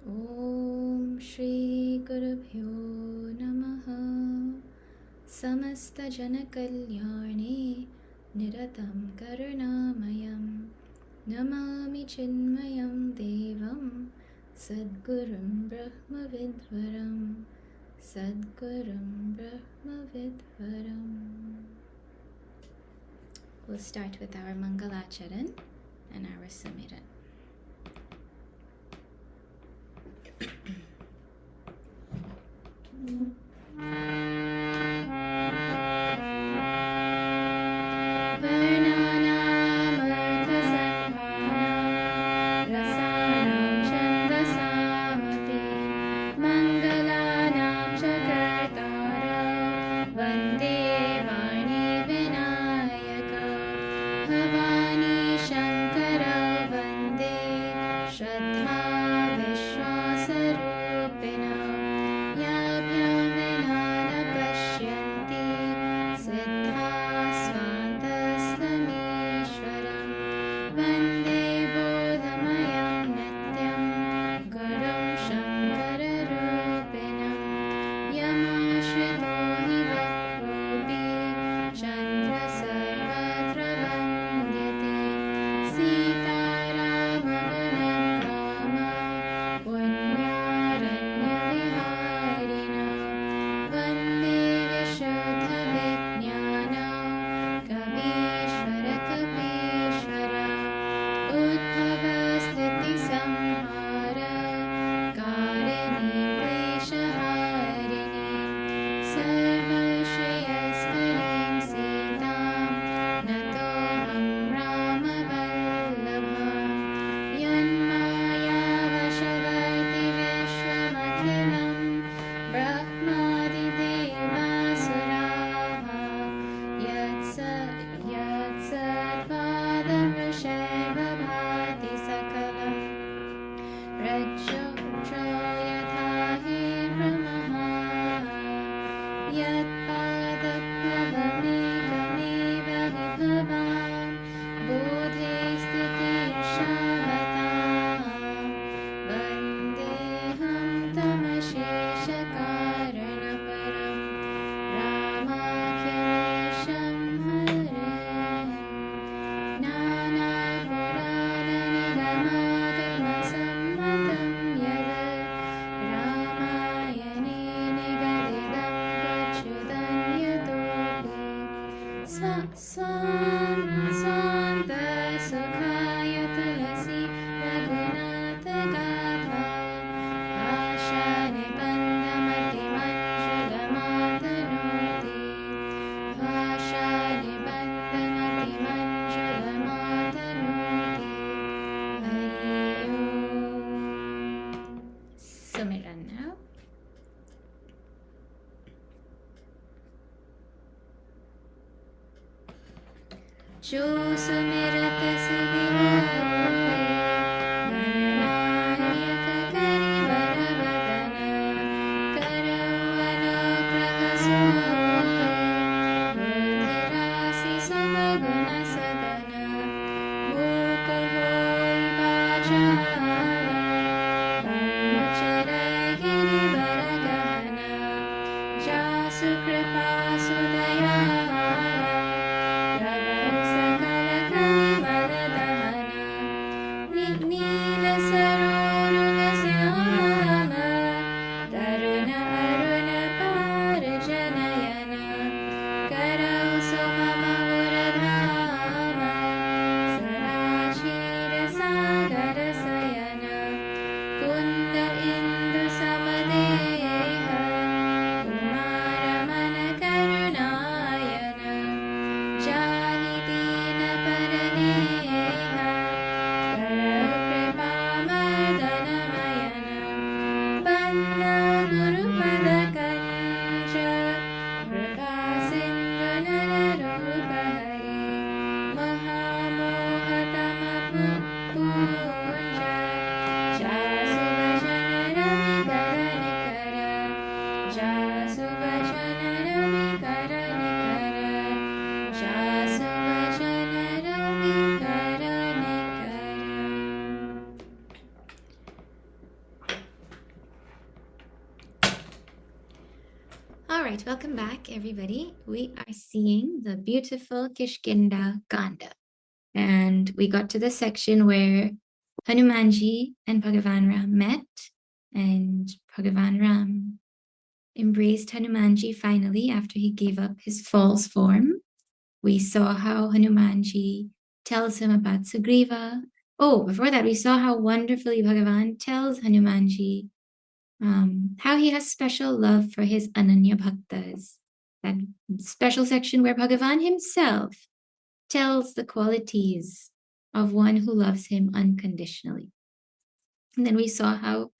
ॐ श्रीगुरुभ्यो नमः। समस्तजनकल्याणे निरतं करुणामयं नमामि चिन्मयं देवं सद्गुरुं ब्रह्मविद्वरं सद्गुरुं ब्रह्मविद्वरम्. We'll start with our Mangalacharan and our Samiran. जो सुमिरत सुदिन होए, गणनायक करिवर वदन, करौ अनुग्रह सुमोहि, बुद्धिरासि सुमगुण सदन, मूक होई बाचाला, ब्रह्मचर्य गिरिवर गहन, जासु कृपा सुदयाला, नील सरोरुह श्याम, तरुण अरुण पार जनयन, करौ सुमम उरधाम, सदा क्षीर सागर शयन, कुन्द इंदु समदेह, कुमार मन करुणायन, जाहि दीन परनेह, All right, welcome back, everybody. We are seeing the beautiful Kishkinda Kanda. And we got to the section where Hanumanji and Bhagavan Ram met, and Bhagavan Ram embraced Hanumanji finally after he gave up his false form. We saw how Hanumanji tells him about Sugriva. Oh, before that, we saw how wonderfully Bhagavan tells Hanumanji how he has special love for his Ananya Bhaktas. That special section where Bhagavan himself tells the qualities of one who loves him unconditionally. And then we saw how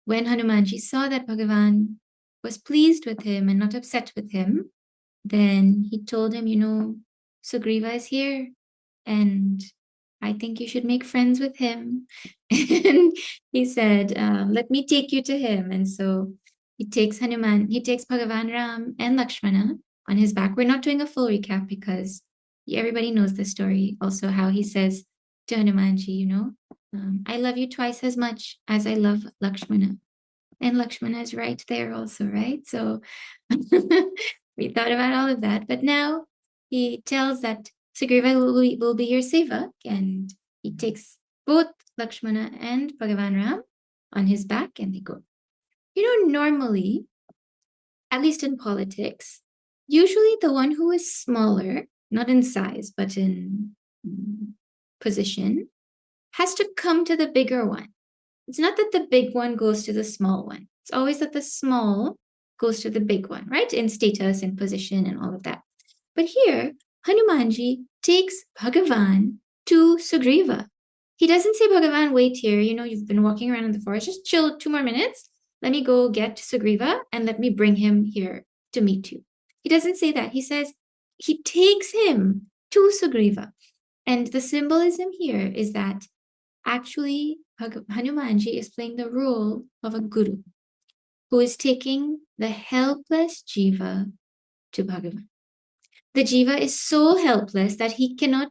when Hanumanji saw that Bhagavan was pleased with him and not upset with him, then he told him, Sugriva is here and I think you should make friends with him. And he said, let me take you to him. And so he takes Bhagavan Ram and Lakshmana on his back. We're not doing a full recap because everybody knows the story. Also how he says to Hanumanji, I love you twice as much as I love Lakshmana. And Lakshmana is right there also, right? So we thought about all of that. But now he tells that Sugriva will be your sevak, and he takes both Lakshmana and Bhagavan Ram on his back and they go. Normally, at least in politics, usually the one who is smaller, not in size, but in position, has to come to the bigger one. It's not that the big one goes to the small one. It's always that the small goes to the big one, right? In status and position and all of that. But here, Hanumanji takes Bhagavan to Sugriva. He doesn't say, Bhagavan, wait here. You've been walking around in the forest. Just chill 2 more minutes. Let me go get Sugriva and let me bring him here to meet you. He doesn't say that. He says he takes him to Sugriva. And the symbolism here is that actually Hanumanji is playing the role of a guru who is taking the helpless jiva to Bhagavan. The jiva is so helpless that he cannot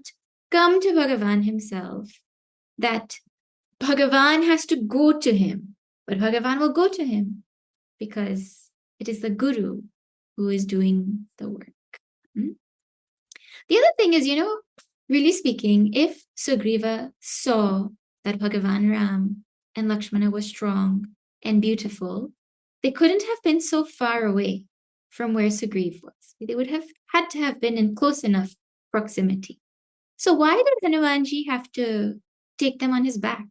come to Bhagavan himself, that Bhagavan has to go to him. But Bhagavan will go to him because it is the guru who is doing the work. The other thing is, really speaking, if Sugriva saw that Bhagavan Ram and Lakshmana were strong and beautiful, they couldn't have been so far away from where Sugriva was. They would have had to have been in close enough proximity. So why did Hanumanji have to take them on his back?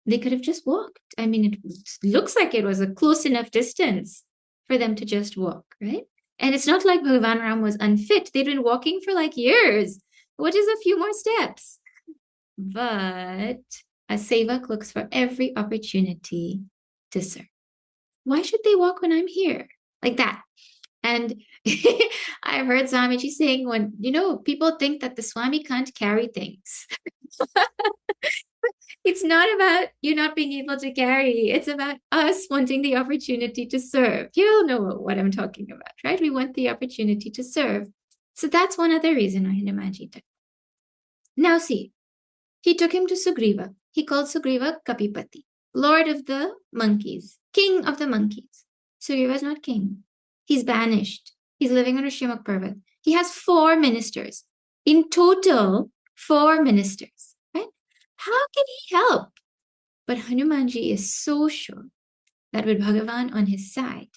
They could have just walked. I mean, it looks like it was a close enough distance for them to just walk, right? And it's not like Bhagavan Ram was unfit. They'd been walking for like years. What is a few more steps? But a sevak looks for every opportunity to serve. Why should they walk when I'm here? Like that. And I've heard Swamiji saying when, people think that the Swami can't carry things. It's not about you not being able to carry. It's about us wanting the opportunity to serve. You'll know what I'm talking about, right? We want the opportunity to serve. So that's one other reason why Hanumanji took. Now see, he took him to Sugriva. He called Sugriva Kapipati, Lord of the monkeys, King of the monkeys. Sugriva is not king. He's banished. He's living on Rishimukh Parvat. He has 4 ministers. In total, 4 ministers, right? How can he help? But Hanumanji is so sure that with Bhagavan on his side,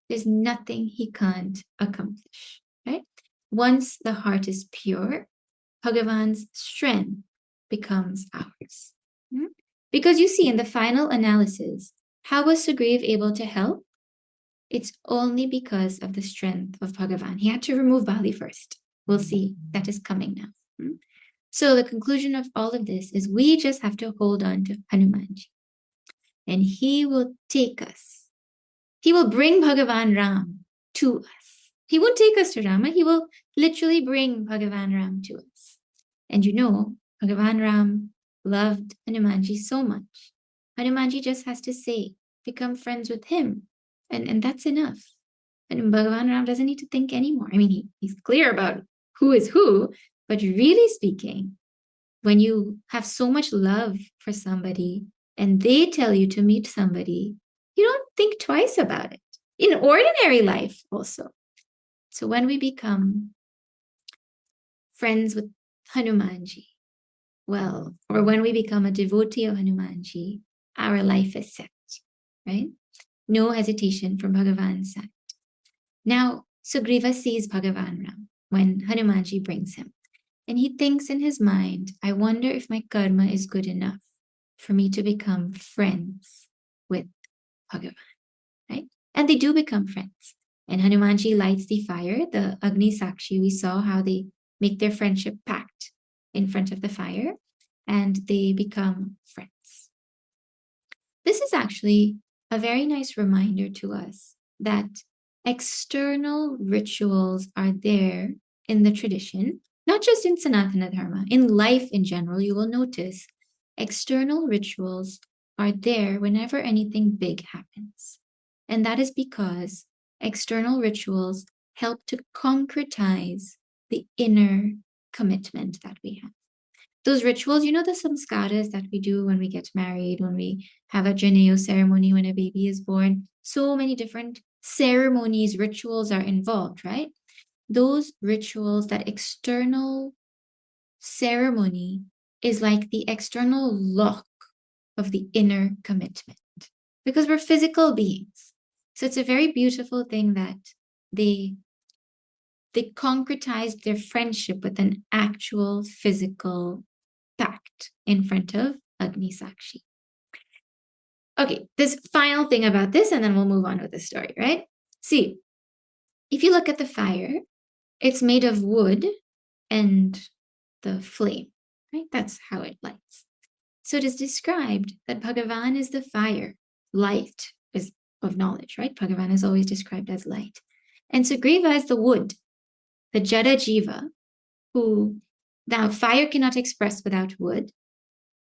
there's nothing he can't accomplish, right? Once the heart is pure, Bhagavan's strength becomes ours. Because you see, in the final analysis, how was Sugriva able to help? It's only because of the strength of Bhagavan. He had to remove Bali first. We'll see. That is coming now. So the conclusion of all of this is we just have to hold on to Hanumanji. And he will take us. He will bring Bhagavan Ram to us. He won't take us to Rama. He will literally bring Bhagavan Ram to us. And Bhagavan Ram loved Hanumanji so much. Hanumanji just has to say, become friends with him. And that's enough. And Bhagavan Ram doesn't need to think anymore. I mean, he's clear about who is who, but really speaking, when you have so much love for somebody and they tell you to meet somebody, you don't think twice about it. in ordinary life also. So when we become friends with Hanumanji, well, or when we become a devotee of Hanumanji, our life is set, right? No hesitation from Bhagavan's side. Now, Sugriva sees Bhagavan Ram when Hanumanji brings him. And he thinks in his mind, I wonder if my karma is good enough for me to become friends with Bhagavan, right? And they do become friends. And Hanumanji lights the fire, the Agni Sakshi. We saw how they make their friendship pact in front of the fire, and they become friends. This is actually a very nice reminder to us that external rituals are there in the tradition, not just in Sanatana Dharma, in life in general. You will notice external rituals are there whenever anything big happens. And that is because external rituals help to concretize the inner commitment that we have. Those rituals, you know, the samskaras that we do when we get married, when we have a janeo ceremony, when a baby is born, so many different ceremonies, rituals are involved, right? Those rituals, that external ceremony is like the external lock of the inner commitment, because we're physical beings. So it's a very beautiful thing that they concretized their friendship with an actual physical pact in front of Agni Sakshi. Okay, this final thing about this, and then we'll move on with the story, right? See, if you look at the fire, it's made of wood and the flame, right? That's how it lights. So it is described that Bhagavan is the fire. Light is of knowledge, right? Bhagavan is always described as light. And Sugriva is the wood, the Jada Jiva, who now fire cannot express without wood,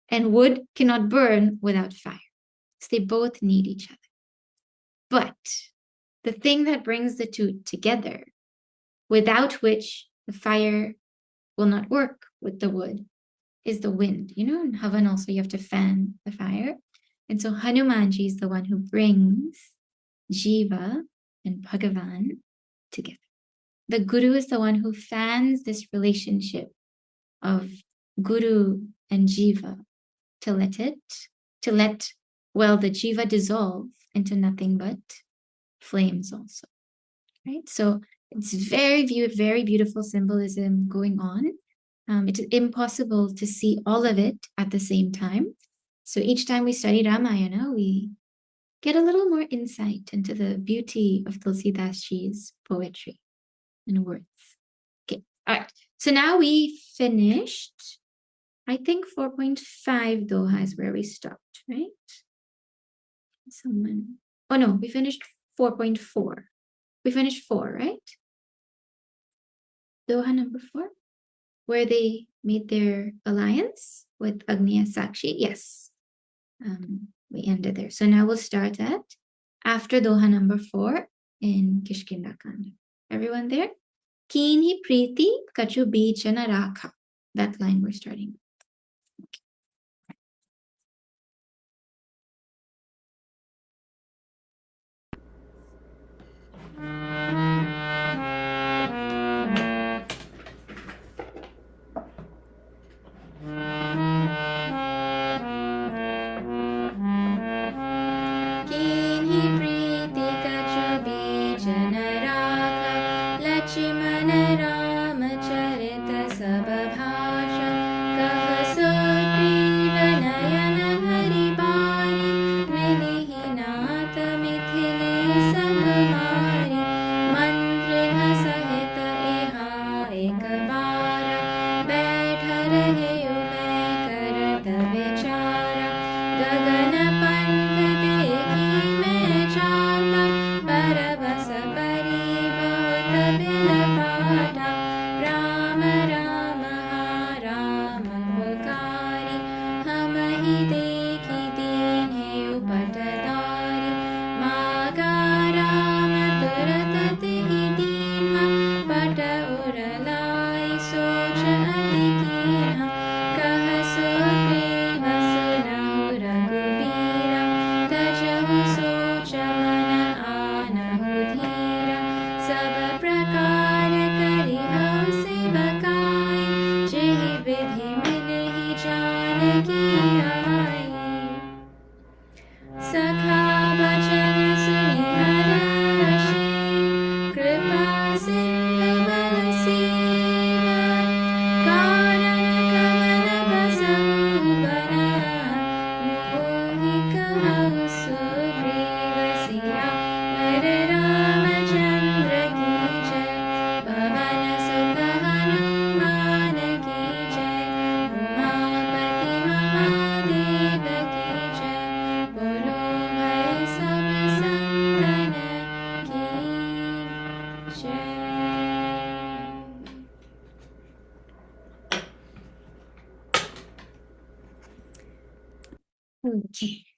and wood cannot burn without fire. So they both need each other. But the thing that brings the two together, without which the fire will not work with the wood, is the wind. You know, in Havan also you have to fan the fire. And so Hanumanji is the one who brings Jiva and Bhagavan together. The Guru is the one who fans this relationship of Guru and Jiva to let the Jiva dissolve into nothing but flames also, right? So it's very beautiful symbolism going on. It is impossible to see all of it at the same time. So each time we study Ramayana, we get a little more insight into the beauty of Tulsidasji's poetry and words. Okay, all right. So now we finished, I think 4.5 Doha is where we stopped, right? Oh no, we finished 4.4. We finished 4, right? Doha number 4, where they made their alliance with Agniya Sakshi. Yes, we ended there. So now we'll start at after Doha number 4 in Kishkinda Kanda. Everyone there? Keen hi priti kachu bijana rakha. That line we're starting.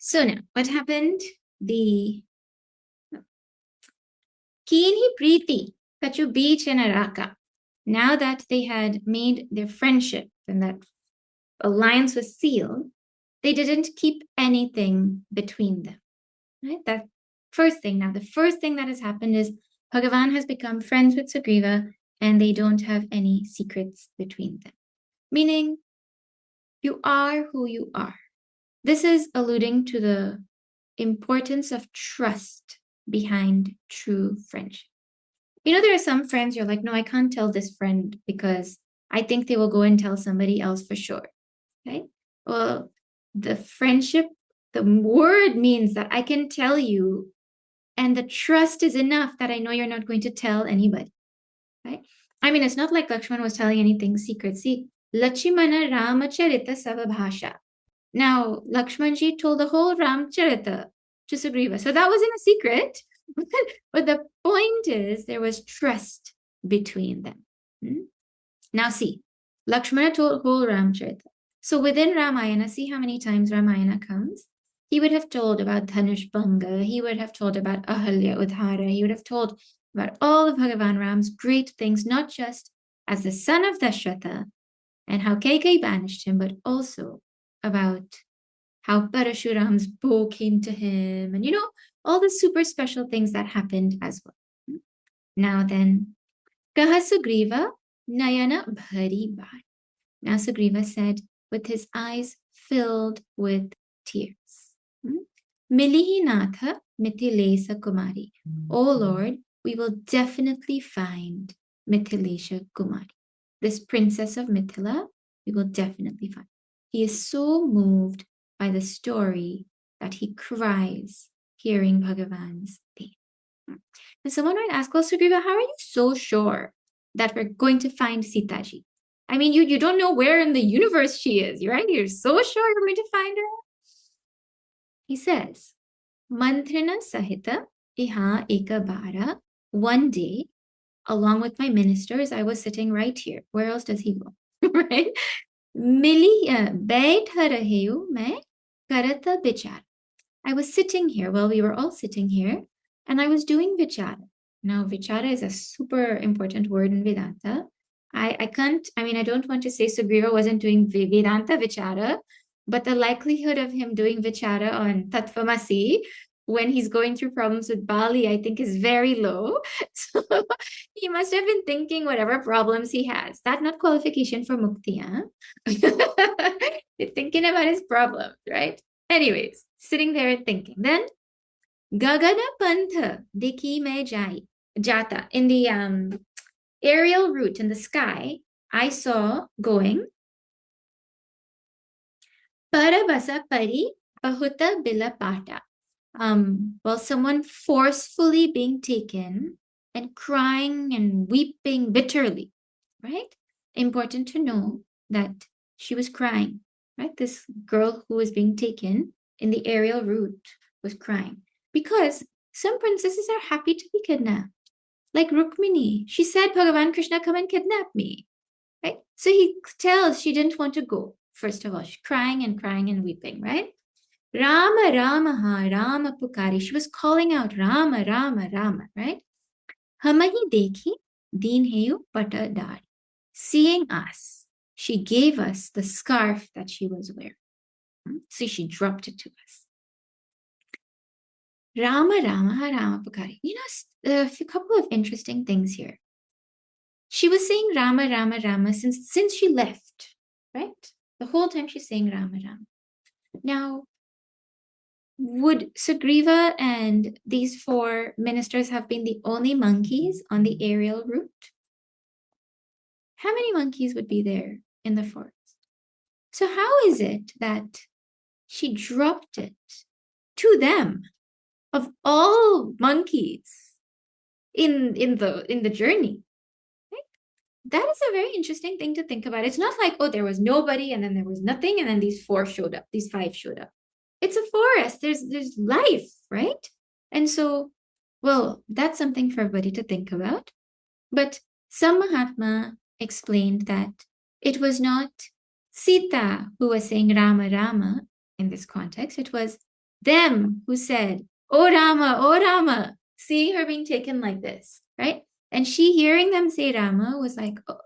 So now, what happened? The Kini Preeti, Kachu Beach and Araka. Now that they had made their friendship and that alliance was sealed, they didn't keep anything between them. Right? That first thing. Now, the first thing that has happened is Bhagavan has become friends with Sugriva and they don't have any secrets between them. Meaning, you are who you are. This is alluding to the importance of trust behind true friendship. You know, there are some friends you're like, no, I can't tell this friend because I think they will go and tell somebody else for sure. Right? Well, the friendship, the word means that I can tell you, and the trust is enough that I know you're not going to tell anybody. Right? I mean, it's not like Lakshman was telling anything secret. See, Lachimana Ramacharita Savabhasha. Now, Lakshmanji told the whole Ramcharita to Sugriva. So that wasn't a secret. But the point is, there was trust between them. Now, see, Lakshmana told whole Ramcharita. So within Ramayana, see how many times Ramayana comes? He would have told about Dhanushbanga. He would have told about Ahalya Udhara. He would have told about all of Bhagavan Ram's great things, not just as the son of Dashratha and how Kaikeyi banished him, but also about how Parashuram's bow came to him and, all the super special things that happened as well. Now then, Kaha Sugriva Nayana Bhari Bhai. Now Sugriva said, with his eyes filled with tears, Milihi Natha Mithilesa Kumari. Oh Lord, we will definitely find Mithilesha Kumari. This princess of Mithila, we will definitely find. He is so moved by the story that he cries hearing Bhagavan's theme. And someone might ask, well, Sugriva, how are you so sure that we're going to find Sitaji? I mean, you don't know where in the universe she is, right? You're so sure you're going to find her? He says, Mantrina Sahita Iha Ekabara. One day, along with my ministers, I was sitting right here. Where else does he go? Right? Mili Bait Haraheyu Me Karata Bichara. I was sitting here, we were all sitting here, and I was doing vichara. Now, vichara is a super important word in Vedanta. I don't want to say Sugriva wasn't doing Vedanta vichara, but the likelihood of him doing vichara on Tattvamasi when he's going through problems with Bali, I think is very low. So he must have been thinking whatever problems he has. That's not qualification for mukti, huh? Thinking about his problems, right? Anyways, sitting there and thinking. Then, Gagana Pantha Diki Me Jata. In the aerial route in the sky, I saw going Parabasa Pari Pahuta Bila Pata. Someone forcefully being taken and crying and weeping bitterly, right? Important to know that she was crying, right? This girl who was being taken in the aerial route was crying because some princesses are happy to be kidnapped. Like Rukmini, she said, Bhagavan Krishna, come and kidnap me, right? So he tells she didn't want to go. First of all, she's crying and weeping, right? Rama, Rama, ha, Rama Pukari. She was calling out Rama, Rama, Rama, right? Hamahi dekhi, deen heyu pata dari. Seeing us, she gave us the scarf that she was wearing. So she dropped it to us. Rama, Rama, ha, Rama Pukari. A couple of interesting things here. She was saying Rama, Rama, Rama since she left, right? The whole time she's saying Rama, Rama. Now, would Sugriva and these 4 ministers have been the only monkeys on the aerial route? How many monkeys would be there in the forest? So how is it that she dropped it to them of all monkeys in the journey? Right? That is a very interesting thing to think about. It's not like, oh, there was nobody and then there was nothing and then these 5 showed up. It's a forest. There's life, right? And so, that's something for everybody to think about. But some Mahatma explained that it was not Sita who was saying Rama, Rama in this context. It was them who said, oh Rama, seeing her being taken like this, right? And she hearing them say Rama was like, oh,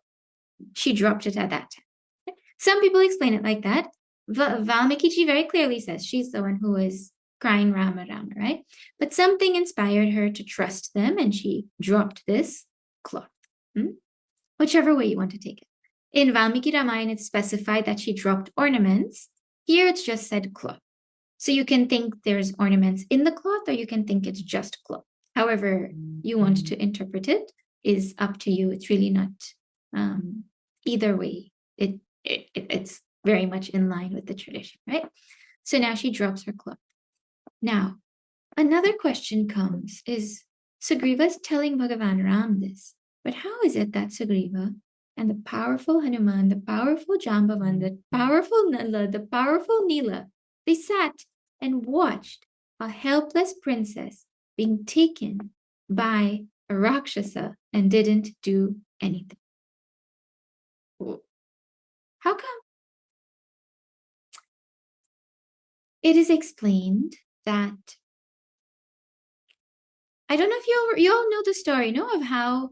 she dropped it at that time. Some people explain it like that. Valmiki very clearly says she's the one who was crying Rama, Rama, right? But something inspired her to trust them and she dropped this cloth. Whichever way you want to take it. In Valmiki Ramayana, it's specified that she dropped ornaments. Here it's just said cloth. So you can think there's ornaments in the cloth or you can think it's just cloth. However you want to interpret it is up to you. It's really not either way. It's very much in line with the tradition, right? So now she drops her cloth. Now, another question comes is Sugriva is telling Bhagavan Ram this, but how is it that Sugriva and the powerful Hanuman, the powerful Jambavan, the powerful Nala, the powerful Nila, they sat and watched a helpless princess being taken by a Rakshasa and didn't do anything? How come? It is explained that, I don't know if you all know the story, no, of how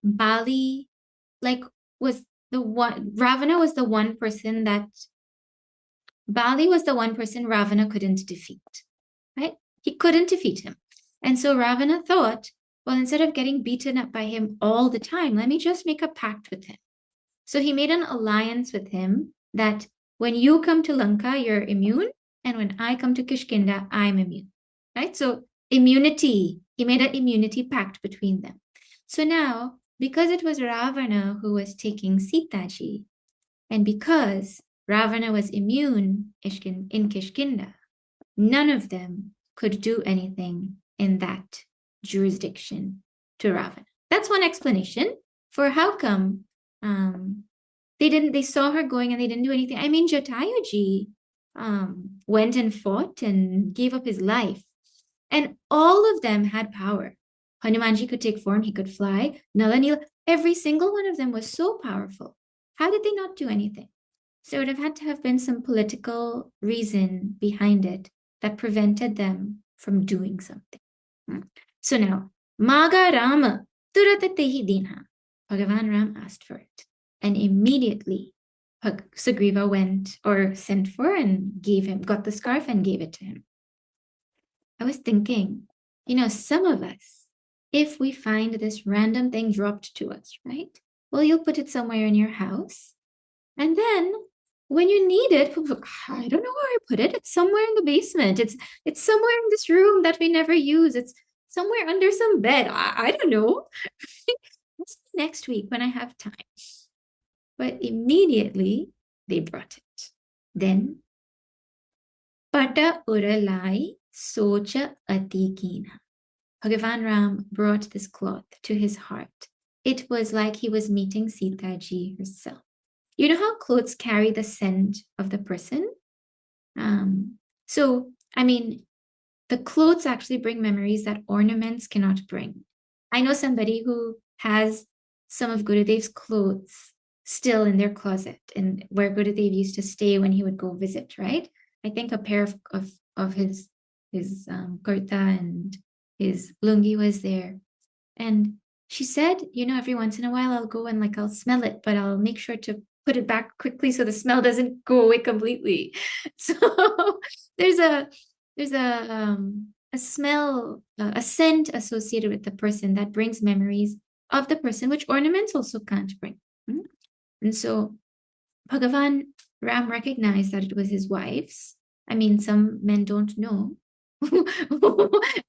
Bali was the one, Ravana was the one person that Bali was the one person Ravana couldn't defeat, right? He couldn't defeat him. And so Ravana thought, well, instead of getting beaten up by him all the time, let me just make a pact with him. So he made an alliance with him that when you come to Lanka, you're immune. And when I come to Kishkinda, I'm immune, right? So immunity, he made an immunity pact between them. So now, because it was Ravana who was taking Sitaji, and because Ravana was immune in Kishkinda, none of them could do anything in that jurisdiction to Ravana. That's one explanation for how come they saw her going and they didn't do anything. I mean, Jatayuji went and fought and gave up his life. And all of them had power. Hanumanji could take form, he could fly. Nala Nila, every single one of them was so powerful. How did they not do anything? So it would have had to have been some political reason behind it that prevented them from doing something. So now, Maga Rama, Turatatehi Dinha. Bhagavan Ram asked for it. And immediately, Sugriva went or sent for and got the scarf and gave it to him. I was thinking, some of us, if we find this random thing dropped to us, right? Well, you'll put it somewhere in your house. And then when you need it, I don't know where I put it. It's somewhere in the basement. It's somewhere in this room that we never use. It's somewhere under some bed. I don't know. Next week when I have time. But immediately they brought it. Then, Pata Uralai Socha Atikina. Bhagavan Ram brought this cloth to his heart. It was like he was meeting Sitaji herself. You know how clothes carry the scent of the person? So, I mean, the clothes actually bring memories that ornaments cannot bring. I know somebody who has some of Gurudev's clothes still in their closet and where Gurudev used to stay when he would go visit, right? I think a pair of his kurta and his lungi was there. And she said, every once in a while I'll go and I'll smell it, but I'll make sure to put it back quickly so the smell doesn't go away completely. So there's a smell, a scent associated with the person that brings memories of the person, which ornaments also can't bring. And so Bhagavan Ram recognized that it was his wife's. I mean, some men don't know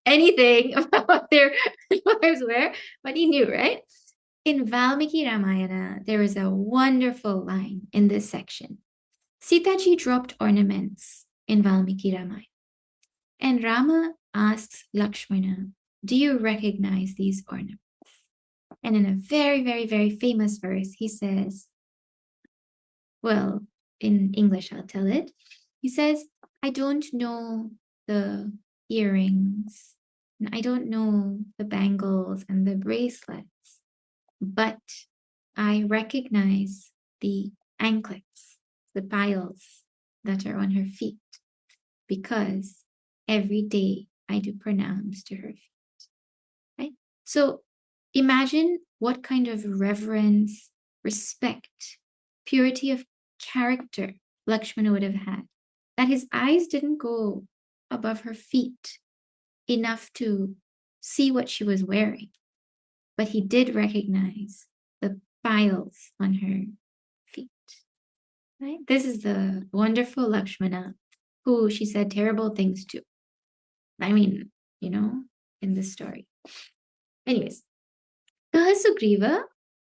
anything about what their wives wear, but he knew, right? In Valmiki Ramayana, there is a wonderful line in this section. Sitaji dropped ornaments in Valmiki Ramayana. And Rama asks Lakshmana, do you recognize these ornaments? And in a very, very, very famous verse, he says, well, in English, I'll tell it. He says, I don't know the earrings, and I don't know the bangles and the bracelets, but I recognize the anklets, the piles that are on her feet, because every day I do pranams to her feet. Right? So imagine what kind of reverence, respect, purity of character Lakshmana would have had, that his eyes didn't go above her feet enough to see what she was wearing, but he did recognize the piles on her feet. Right? This is the wonderful Lakshmana who she said terrible things to. I mean, in this story. Anyways, Kaha Sugriva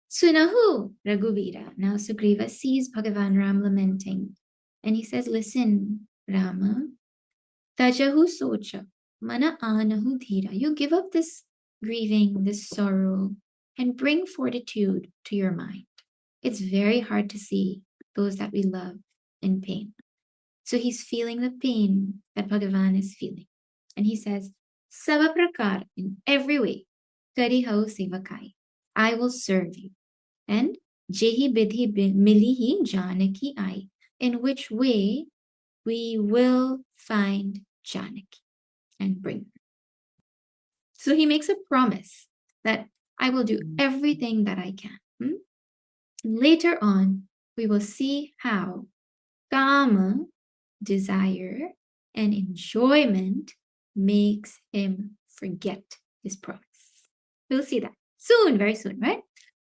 Sunahu Raghuvira. Now Sugriva sees Bhagavan Ram lamenting, and he says, listen, Rama, Tajahu Socha, Mana Anahu Dhira. You give up this grieving, this sorrow, and bring fortitude to your mind. It's very hard to see those that we love in pain. So he's feeling the pain that Bhagavan is feeling. And he says, Sava prakar, in every way, Kari hau sevakai, I will serve you. And Jehi bidhi milihi Janaki ai, in which way we will find Janaki and bring her. So he makes a promise that I will do everything that I can. Later on, we will see how Kama, desire, and enjoyment makes him forget his promise. We'll see that soon, very soon, right?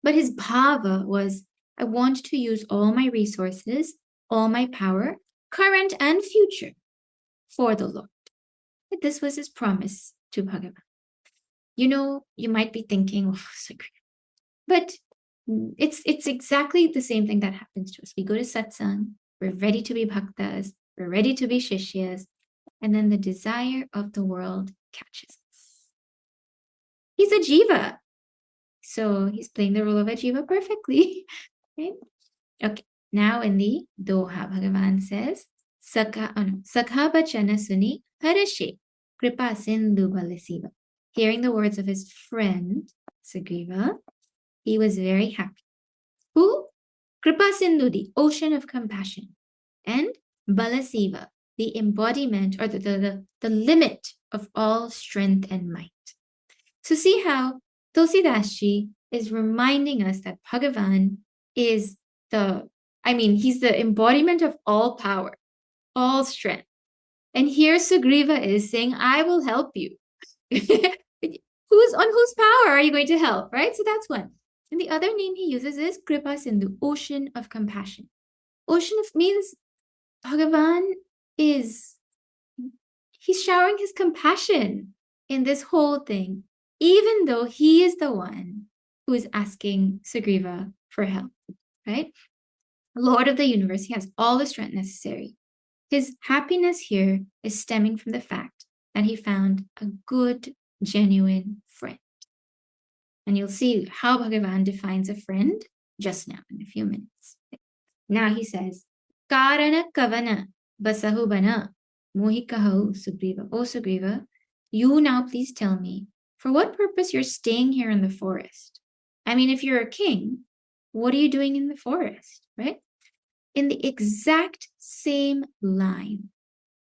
But his bhava was, I want to use all my resources, all my power, current and future, for the Lord. But this was his promise to Bhagavan. You might be thinking, but it's exactly the same thing that happens to us. We go to satsang, we're ready to be bhaktas, we're ready to be shishyas, and then the desire of the world catches us. He's a jiva, so he's playing the role of a jiva perfectly. Right? Okay, now in the Doha, Bhagavan says, Sakha bachana suni harashe kripa sindhu balasiva. Hearing the words of his friend, Sugriva, he was very happy. Who? Kripa Sindhu, the ocean of compassion, and Balasiva, the embodiment or the limit of all strength and might. So see how Tulsidasji is reminding us that Bhagavan is he's the embodiment of all power, all strength. And here Sugriva is saying, I will help you. On whose power are you going to help, right? So that's one. And the other name he uses is Kripa Sindhu, ocean of compassion. Ocean of means Bhagavan he's showering his compassion in this whole thing, even though he is the one who is asking Sugriva for help, right? Lord of the universe, he has all the strength necessary. His happiness here is stemming from the fact that he found a good, genuine friend. And you'll see how Bhagavan defines a friend just now in a few minutes. Now he says, Karana kavana basahubana mohikahu Sugriva. Oh Sugriva, you now please tell me, for what purpose you're staying here in the forest? I mean, if you're a king, what are you doing in the forest, right? In the exact same line,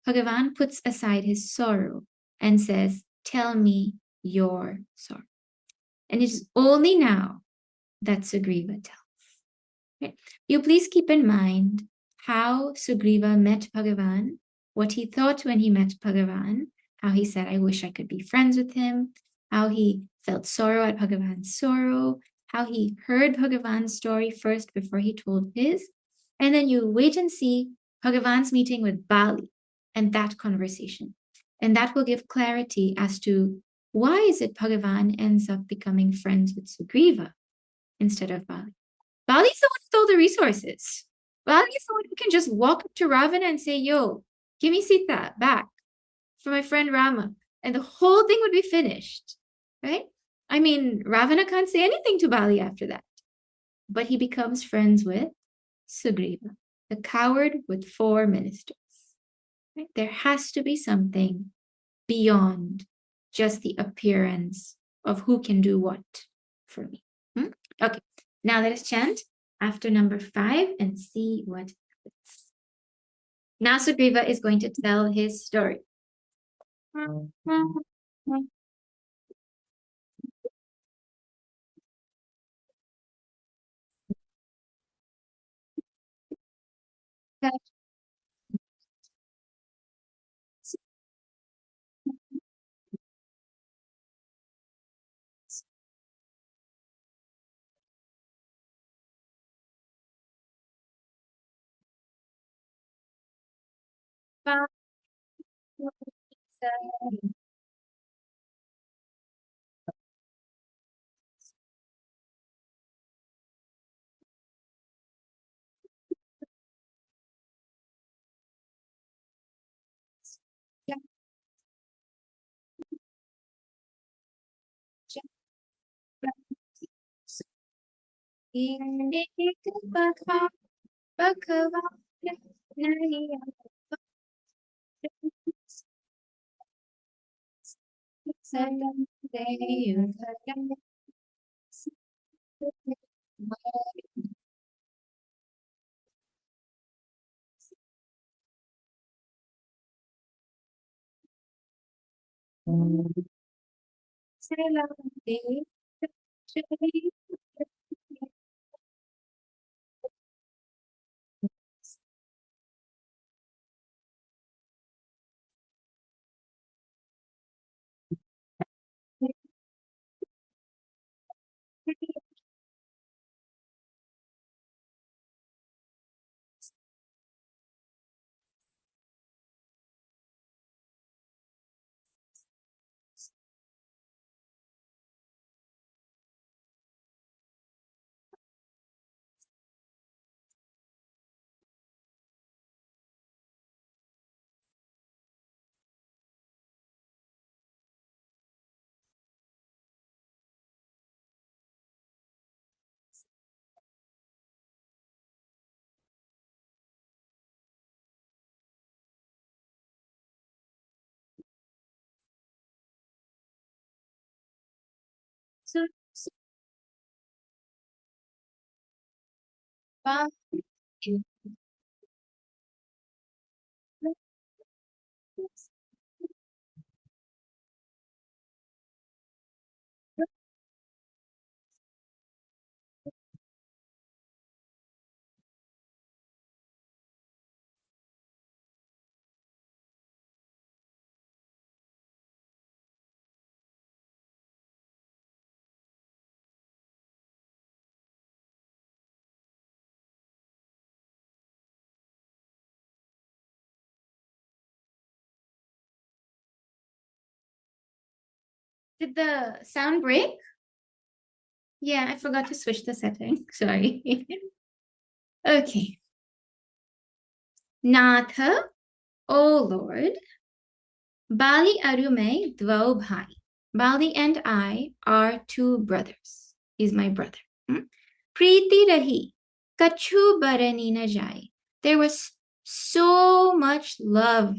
Bhagavan puts aside his sorrow and says, tell me your sorrow. And it is only now that Sugriva tells. Okay? You please keep in mind how Sugriva met Bhagavan, what he thought when he met Bhagavan, how he said, I wish I could be friends with him, how he felt sorrow at Bhagavan's sorrow, how he heard Bhagavan's story first before he told his. And then you wait and see Bhagavan's meeting with Bali and that conversation. And that will give clarity as to why is it Bhagavan ends up becoming friends with Sugriva instead of Bali. Bali's the one with all the resources. Bali is the one who can just walk up to Ravana and say, yo, give me Sita back for my friend Rama. And the whole thing would be finished, right? I mean, Ravana can't say anything to Bali after that. But he becomes friends with Sugriva, the coward with 4 ministers. Right? There has to be something beyond just the appearance of who can do what for me. Okay, now let us chant after number 5 and see what happens. Now Sugriva is going to tell his story. Did the sound break? Yeah, I forgot to switch the setting. Sorry. Okay. Natha, O Lord, Bali Arume Dvau Bhai. Bali and I are two brothers. He's my brother. Preeti Rahi, Kachu Barani na Jai. There was so much love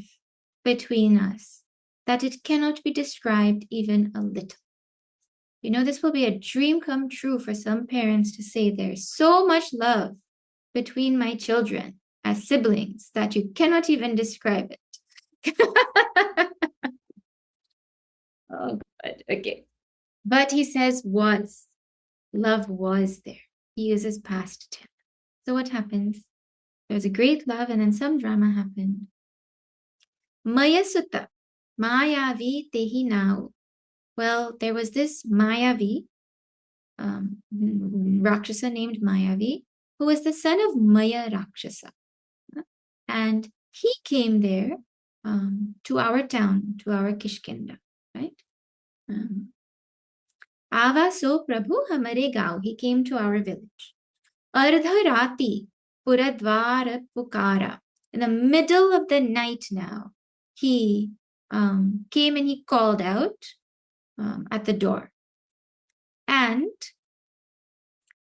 between us that it cannot be described even a little. You know, this will be a dream come true for some parents to say there's so much love between my children as siblings that you cannot even describe it. Oh, God. Okay. But he says was. Love was there. He uses past tense. So what happens? There was a great love and then some drama happened. Maya Sutta, Mayavi Tehi Nau. Well, there was this Mayavi, Rakshasa named Mayavi, who was the son of Maya Rakshasa. And he came there to our town, to our Kishkinda, right? Ava so Prabhu Hamare Gao. He came to our village. Ardha Rati Puradvara Pukara. In the middle of the night now, he came and he called out at the door. And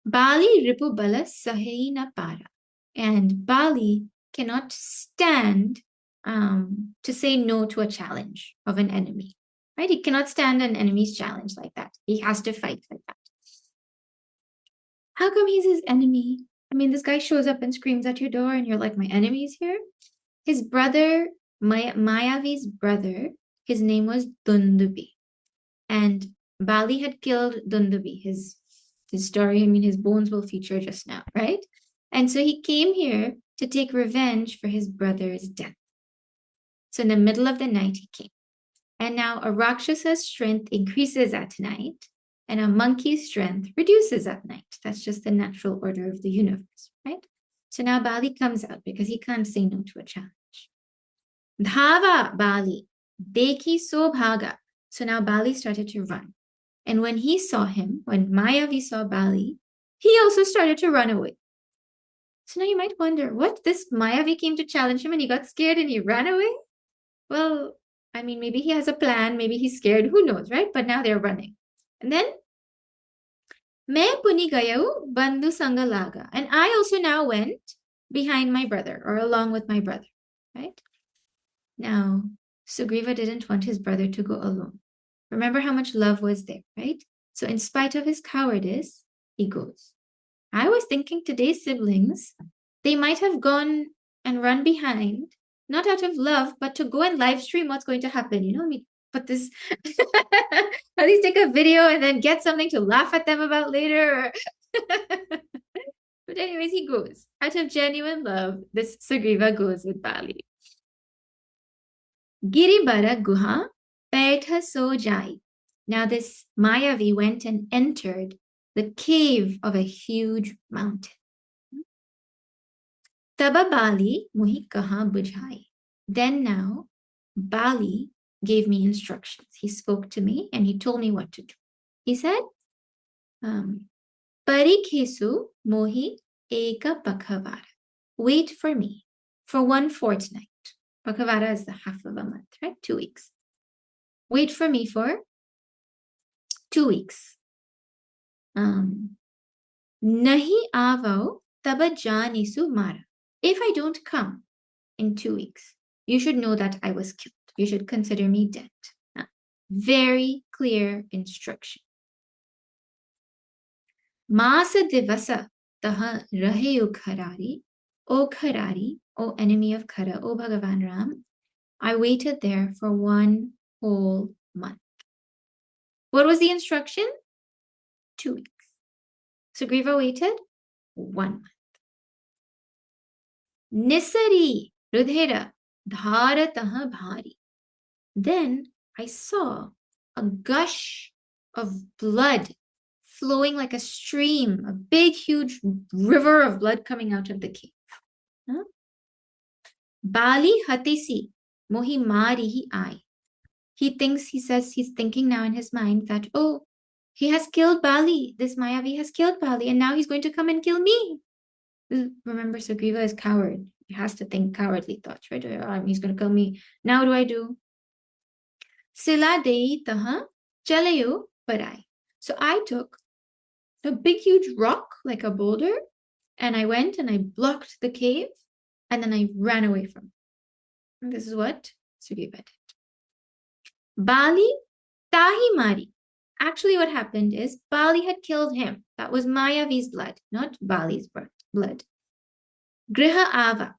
Bali Ripubala Sahina Para. And Bali cannot stand to say no to a challenge of an enemy. Right? He cannot stand an enemy's challenge like that. He has to fight like that. How come he's his enemy? I mean, this guy shows up and screams at your door and you're like, my enemy's here? His brother, Mayavi's brother, His name was Dundubi. And Bali had killed Dundubi. His story, I mean, his bones will feature just now, right? And so he came here to take revenge for his brother's death. So in the middle of the night, he came. And now a Rakshasa's strength increases at night, and a monkey's strength reduces at night. That's just the natural order of the universe, right? So now Bali comes out because he can't say no to a challenge. Dhava Bali, Dekhi so bhaga. So now Bali started to run. And when he saw him, when Mayavi saw Bali, he also started to run away. So now you might wonder, what? This Mayavi came to challenge him and he got scared and he ran away? Well, I mean, maybe he has a plan, maybe he's scared, who knows, right? But now they're running. And then, Main puni gayahu bandhu sanga laga. And I also now went behind my brother, or along with my brother, right? Now, Sugriva didn't want his brother to go alone. Remember how much love was there, right? So in spite of his cowardice, he goes. I was thinking today's siblings, they might have gone and run behind, not out of love, but to go and live stream what's going to happen. You know, I mean, put this, at least take a video and then get something to laugh at them about later. But anyways, he goes. Out of genuine love, this Sugriva goes with Bali. Giribara Guha Paitha So Jai. Now this Mayavi went and entered the cave of a huge mountain. Taba Bali Muhi Kaha Bujhai. Then now Bali gave me instructions. He spoke to me and he told me what to do. He said, Parikhesu Mohi Eka Pakhavara. Wait for me for 1 fortnight. Pakhavara is the half of a month, right? 2 weeks. Wait for me for 2 weeks. Nahi avao taba janisu mara. If I don't come in 2 weeks, you should know that I was killed. You should consider me dead. Very clear instruction. Masa divasa taha raheyu kharari. O Kharari, O enemy of Khara, O Bhagavan Ram, I waited there for 1 whole month. What was the instruction? 2 weeks. Sugriva waited 1 month. Nisari Rudhera Dharataha Bhari. Then I saw a gush of blood flowing like a stream, a big, huge river of blood coming out of the cave. Bali Hatisi Mohi Marihi Ai. He says he's thinking now in his mind that, oh, he has killed Bali. This Mayavi has killed Bali, and now he's going to come and kill me. Remember, Sugriva is coward. He has to think cowardly thoughts, right? He's going to kill me. Now what do I do? Sila dei taha chalayo parai. So I took a big, huge rock, like a boulder, and I went and I blocked the cave, and then I ran away from it. And this is what Sugriva did. Bali tahi mari. Actually, what happened is Bali had killed him. That was Mayavi's blood, not Bali's blood. Griha ava.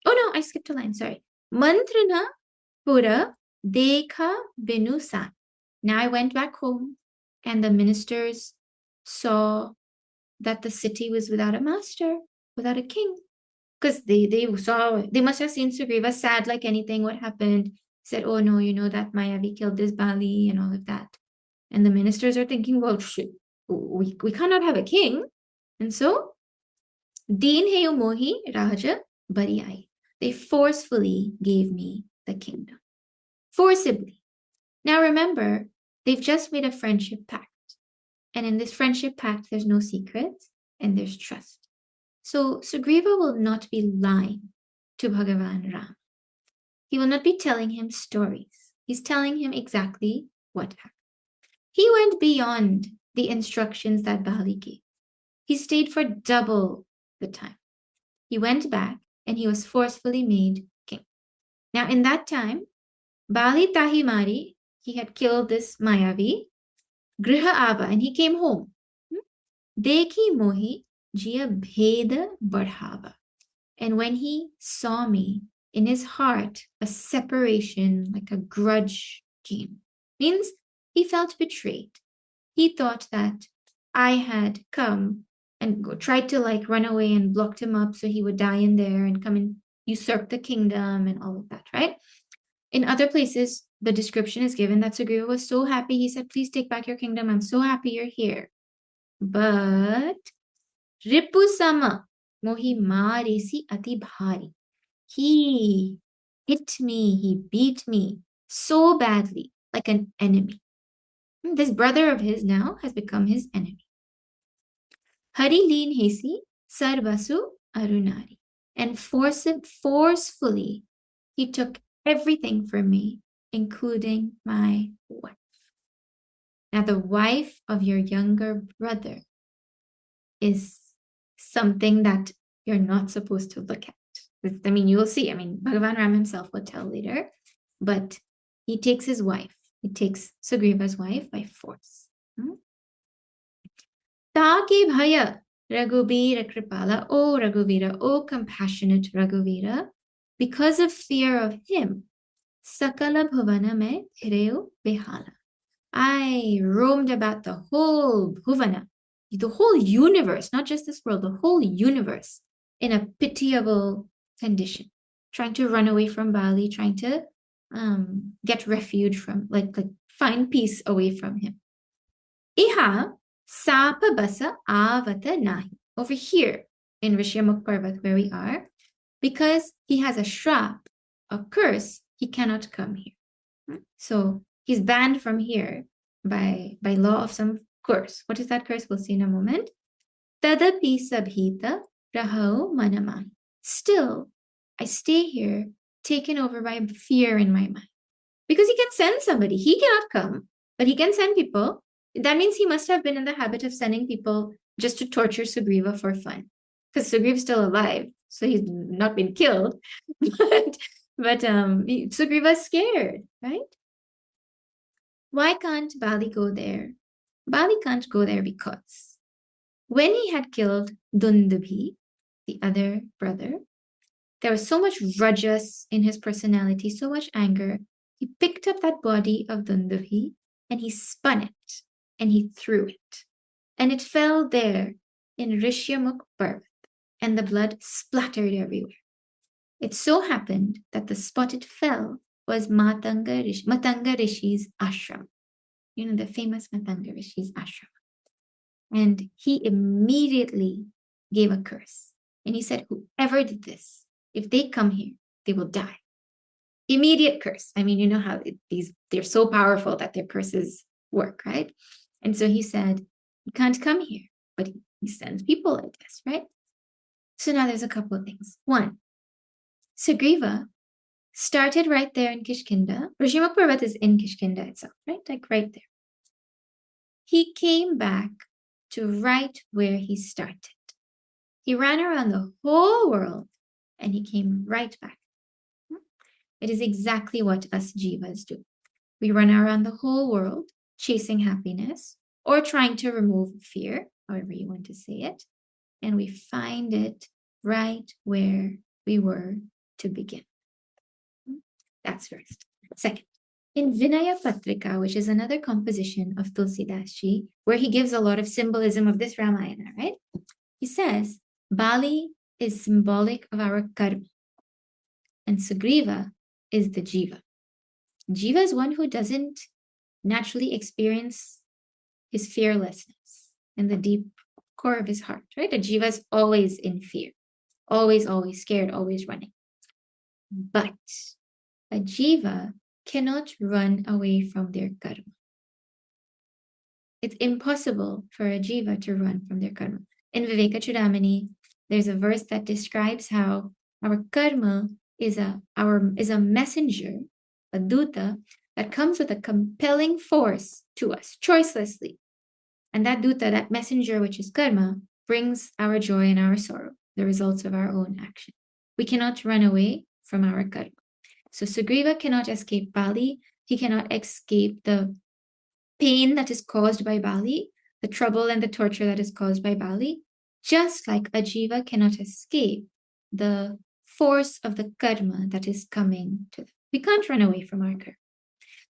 Oh no, I skipped a line, sorry. Mantrana pura dekha binusan. Now I went back home and the ministers saw that the city was without a master, without a king. Because they must have seen Sugriva sad like anything. What happened? Said, oh no, you know that Mayavi killed this Bali and all of that. And the ministers are thinking, well, we cannot have a king. And so, Deen heyu mohi raja bariyai. They forcefully gave me the kingdom. Forcibly. Now remember, they've just made a friendship pact. And in this friendship pact, there's no secrets and there's trust. So Sugriva will not be lying to Bhagavan Ram. He will not be telling him stories. He's telling him exactly what happened. He went beyond the instructions that Bali gave. He stayed for double the time. He went back and he was forcefully made king. Now in that time, Bali Tahimari, he had killed this Mayavi, Griha Ava, and he came home. Dekhi mohi jia bheda badhava. And when he saw me, in his heart, a separation, like a grudge came. Means he felt betrayed. He thought that I had come and tried to like run away and blocked him up so he would die in there and come and usurp the kingdom and all of that, right? In other places, the description is given that Sugriva was so happy. He said, please take back your kingdom. I'm so happy you're here. But Ripu Sama Mohi Maresi Ati Bhari. He hit me, he beat me so badly, like an enemy. This brother of his now has become his enemy. Hari Leen Hesi Sarvasu Arunari. And forcefully, he took everything from me, including my wife. Now, the wife of your younger brother is something that you're not supposed to look at. I mean, you will see. I mean, Bhagavan Ram himself will tell later, but he takes his wife. He takes Sugriva's wife by force. Taki bhaya Raghuvira Kripala, O Raghuvira, O compassionate Raghuvira, because of fear of him, Sakala Bhuvana me Thireu Behala. I roamed about the whole Bhuvana, the whole universe, not just this world, the whole universe, in a pitiable condition, trying to run away from Bali, trying to get refuge from, like find peace away from him. Iha Sapa Basa Avata Nahi. Over here in Rishyamukh Parvat, where we are, because he has a shrap, a curse, he cannot come here. So he's banned from here by law of some curse. What is that curse? We'll see in a moment. Tadapi sabhita rahau manamahi. Still, I stay here, taken over by fear in my mind. Because he can send somebody. He cannot come, but he can send people. That means he must have been in the habit of sending people just to torture Sugriva for fun. Because Sugriva's still alive, so he's not been killed. but Sugriva's scared, right? Why can't Bali go there? Bali can't go there because when he had killed Dundabhi, the other brother, there was so much rajas in his personality, so much anger. He picked up that body of Dundabhi and he spun it and he threw it. And it fell there in Rishyamukh Parvat, and the blood splattered everywhere. It so happened that the spot it fell was Matanga Rishi's ashram. You know, the famous Matanga Rishi's ashram. And he immediately gave a curse. And he said, whoever did this, if they come here, they will die. Immediate curse. I mean, you know how they're so powerful that their curses work, right? And so he said, you can't come here, but he sends people like this, right? So now there's a couple of things. One, Sugriva started right there in Kishkinda. Rishyamukh Parvat is in Kishkinda itself, right? Like right there. He came back to right where he started. He ran around the whole world and he came right back. It is exactly what us jivas do. We run around the whole world chasing happiness or trying to remove fear, however you want to say it, and we find it right where we were to begin. That's first. Second, in Vinaya Patrika, which is another composition of Tulsidasji, where he gives a lot of symbolism of this Ramayana, right? He says, Bali is symbolic of our karma, and Sugriva is the jiva. Jiva is one who doesn't naturally experience his fearlessness in the deep core of his heart, right? A jiva is always in fear, always scared, always running. But a jiva cannot run away from their karma. It's impossible for a jiva to run from their karma. In Viveka Chudamani, there's a verse that describes how our karma is a messenger, a duta, that comes with a compelling force to us, choicelessly. And that duta, that messenger, which is karma, brings our joy and our sorrow, the results of our own action. We cannot run away from our karma. So Sugriva cannot escape Bali. He cannot escape the pain that is caused by Bali, the trouble and the torture that is caused by Bali, just like a jiva cannot escape the force of the karma that is coming to them. We can't run away from our karma.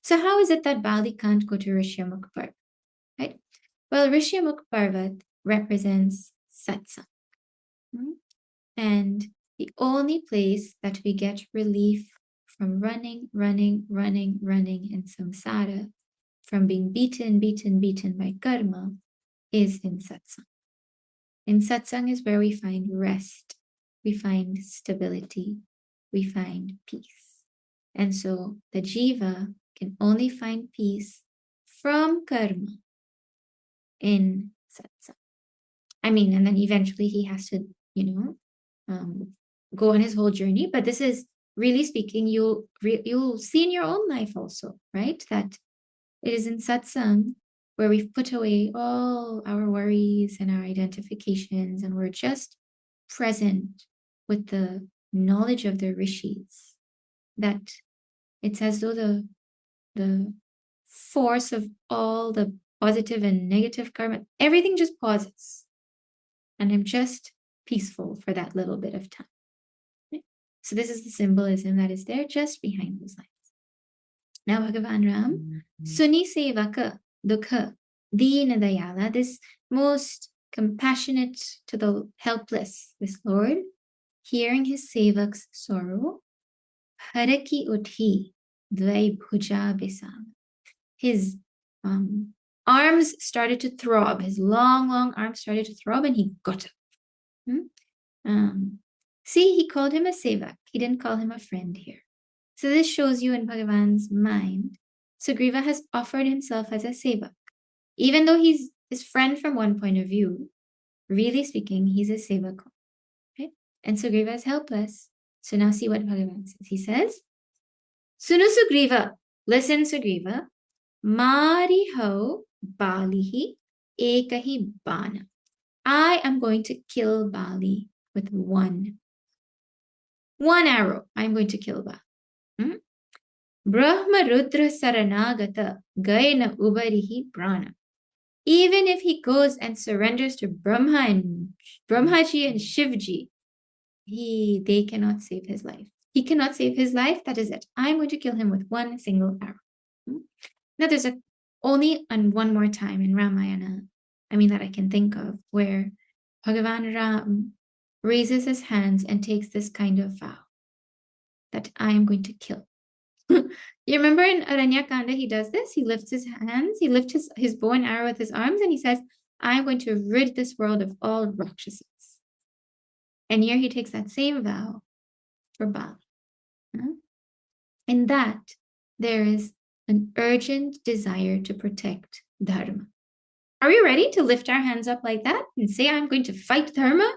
So how is it that Bali can't go to Rishyamukh Parvat, right? Well, Rishyamukh Parvat represents Satsanga. And the only place that we get relief from running in samsara, from being beaten by karma, is in satsang. In satsang is where we find rest, we find stability, we find peace. And so the jiva can only find peace from karma in satsang. I mean, and then eventually he has to, go on his whole journey. But this is really speaking, you'll see in your own life also, right? That it is in satsang where we've put away all our worries and our identifications, and we're just present with the knowledge of the rishis, that it's as though the force of all the positive and negative karma, everything just pauses. And I'm just peaceful for that little bit of time. Okay? So this is the symbolism that is there just behind those lines. Now Bhagavan Ram, Suni Sevaka Dukha Dina Dayala, this most compassionate to the helpless, this Lord, hearing his sevak's sorrow, Haraki Uthi Dvai Bhuja Besam. His arms started to throb, his long arms started to throb, and he got up. See, he called him a sevak. He didn't call him a friend here. So this shows you in Bhagavan's mind, Sugriva has offered himself as a sevak. Even though he's his friend from one point of view, really speaking, he's a sevak. Okay? And Sugriva is helpless. So now see what Bhagavan says. He says, Sunu Sugriva, listen Sugriva, Mari ho Balihi ekahi bana. I am going to kill Bali with one arrow. I'm going to kill Bali. Brahma Rudra Saranagata Gaina Ubarihi Prana. Even if he goes and surrenders to Brahmaji and Shivji, they cannot save his life. He cannot save his life. That is it. I'm going to kill him with one single arrow. Now there's only one more time in Ramayana, that I can think of, where Bhagavan Ram raises his hands and takes this kind of vow that I am going to kill. You remember in Aranyakanda, he does this. He lifts his hands, he lifts his bow and arrow with his arms, and he says, I'm going to rid this world of all Rakshasas. And here he takes that same vow for Bali. In that, there is an urgent desire to protect Dharma. Are we ready to lift our hands up like that and say, I'm going to fight Dharma?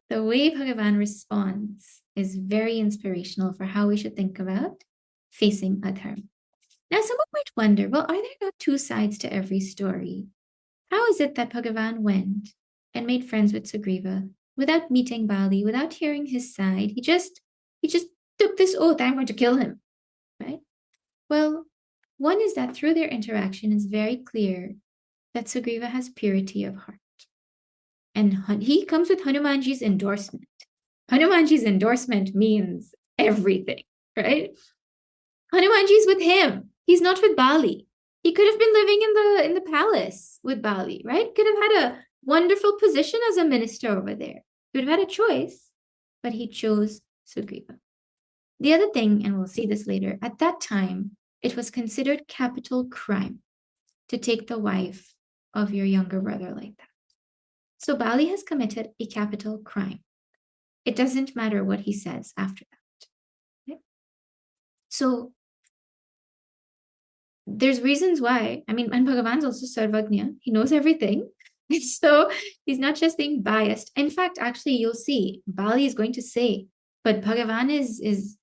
The way Bhagavan responds is very inspirational for how we should think about facing adharma. Now, someone might wonder, well, are there not two sides to every story? How is it that Bhagavan went and made friends with Sugriva without meeting Bali, without hearing his side? He just took this oath, I'm going to kill him, right? Well, one is that through their interaction, it's very clear that Sugriva has purity of heart. And he comes with Hanumanji's endorsement. Hanumanji's endorsement means everything, right? Hanumanji's with him. He's not with Bali. He could have been living in the palace with Bali, right? Could have had a wonderful position as a minister over there. He would have had a choice, but he chose Sugriva. The other thing, and we'll see this later, at that time, it was considered capital crime to take the wife of your younger brother like that. So Bali has committed a capital crime. It doesn't matter what he says after that. Okay? So there's reasons why. And Bhagavan's also Sarvagnya. He knows everything. So he's not just being biased. In fact, actually, you'll see, Bali is going to say, but Bhagavan is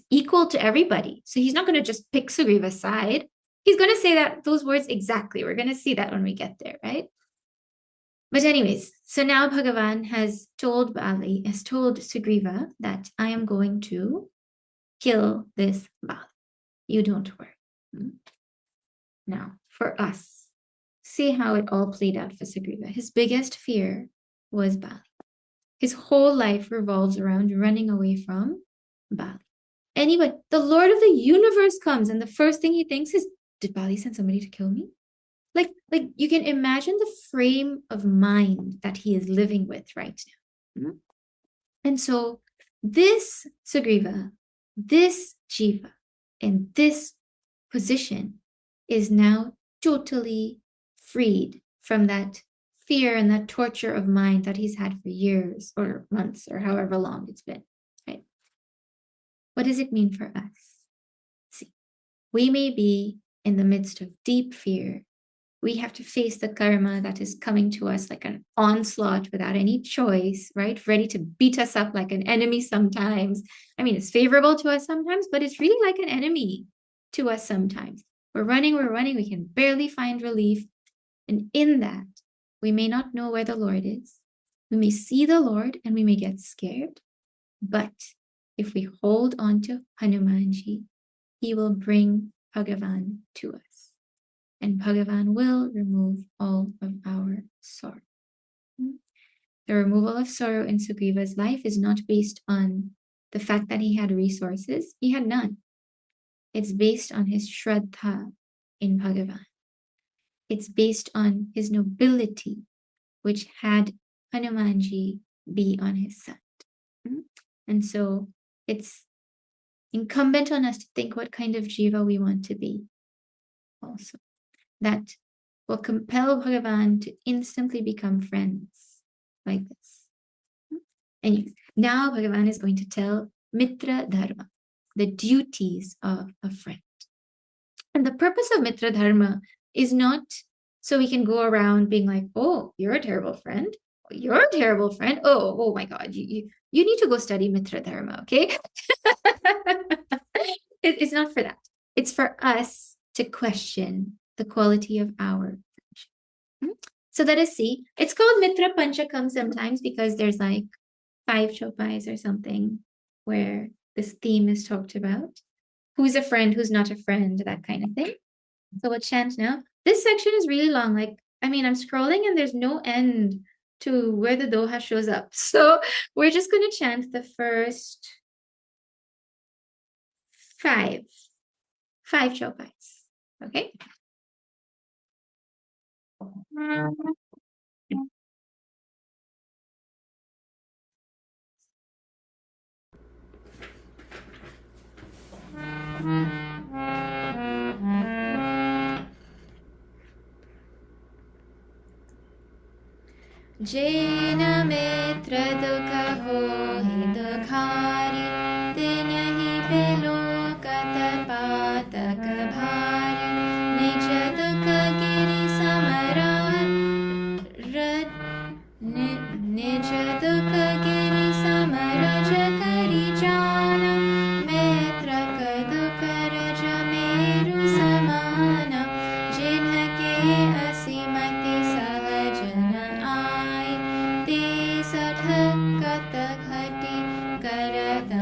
equal to everybody. So he's not going to just pick Sugriva's side. He's going to say those words exactly. We're going to see that when we get there, right? But anyways, so now Bhagavan has told Sugriva that I am going to kill this Bali. You don't worry. Now, for us, see how it all played out for Sugriva. His biggest fear was Bali. His whole life revolves around running away from Bali. Anyway, the Lord of the universe comes, and the first thing he thinks is, did Bali send somebody to kill me? Like you can imagine the frame of mind that he is living with right now. And so this Sugriva, this Jiva, in this position is now totally freed from that fear and that torture of mind that he's had for years or months or however long it's been, right? What does it mean for us? See, we may be in the midst of deep fear. We have to face the karma that is coming to us like an onslaught without any choice, right? Ready to beat us up like an enemy sometimes. I mean, it's favorable to us sometimes, but it's really like an enemy to us sometimes. We're running, we can barely find relief. And in that, we may not know where the Lord is. We may see the Lord and we may get scared. But if we hold on to Hanumanji, he will bring Bhagavan to us. And Bhagavan will remove all of our sorrow. The removal of sorrow in Sugriva's life is not based on the fact that he had resources. He had none. It's based on his Shraddha in Bhagavan. It's based on his nobility, which had Hanumanji be on his side. And so it's incumbent on us to think what kind of jiva we want to be also. That will compel Bhagavan to instantly become friends like this. And now Bhagavan is going to tell Mitra Dharma, the duties of a friend. And the purpose of Mitra Dharma is not so we can go around being like, oh, you're a terrible friend. You're a terrible friend. Oh my God, you need to go study Mitra Dharma, okay? It's not for that. It's for us to question the quality of our friendship. So let us see. It's called Mitra Panchakam sometimes because there's like 5 chopais or something where this theme is talked about. Who's a friend, who's not a friend, that kind of thing. So we'll chant now. This section is really long. Like, I mean, I'm scrolling and there's no end to where the Doha shows up. So we're just going to chant the first 5 chopais. Okay? Jena mitra dukha hohi dukhari, tena hi pelokata patak bhari, nija dukha giri samara, nija dukha giri samara jakari jana, mitra ka dukha raja meru samana, jinha ke asimati sahajana Kata ghati karata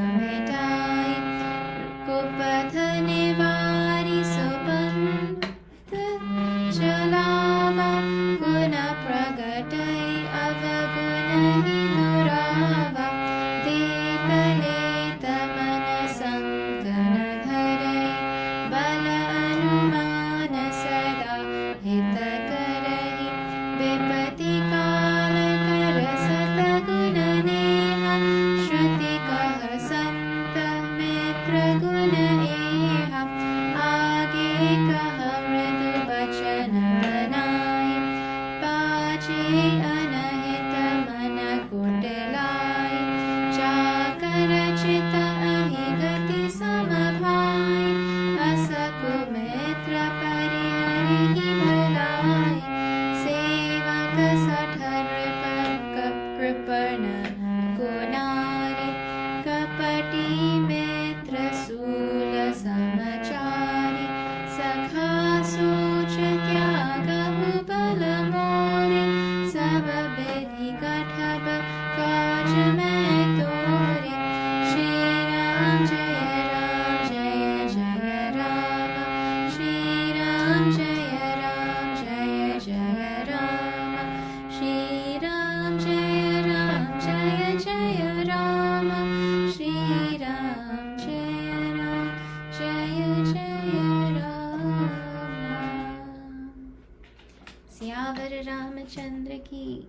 Syavar Ramachandra ki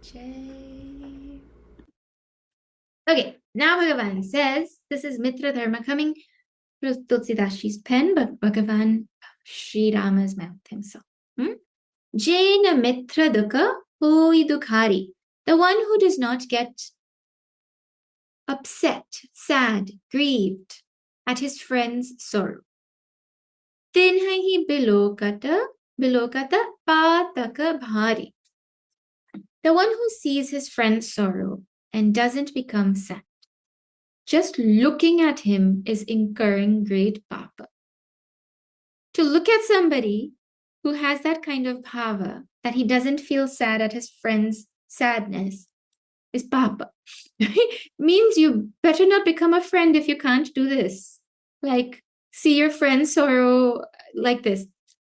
jai. Okay, now Bhagavan says, this is Mitra Dharma coming through Tulsidasji's pen, but Bhagavan Sri Rama's mouth himself. Jaina Mitra Dukha Hoi Dukhari. The one who does not get upset, sad, grieved at his friend's sorrow. Tinhahi bilokata pataka bhari. The one who sees his friend's sorrow and doesn't become sad. Just looking at him is incurring great papa. To look at somebody who has that kind of bhava, that he doesn't feel sad at his friend's sadness, is papa. Means you better not become a friend if you can't do this. Like, see your friend's sorrow like this.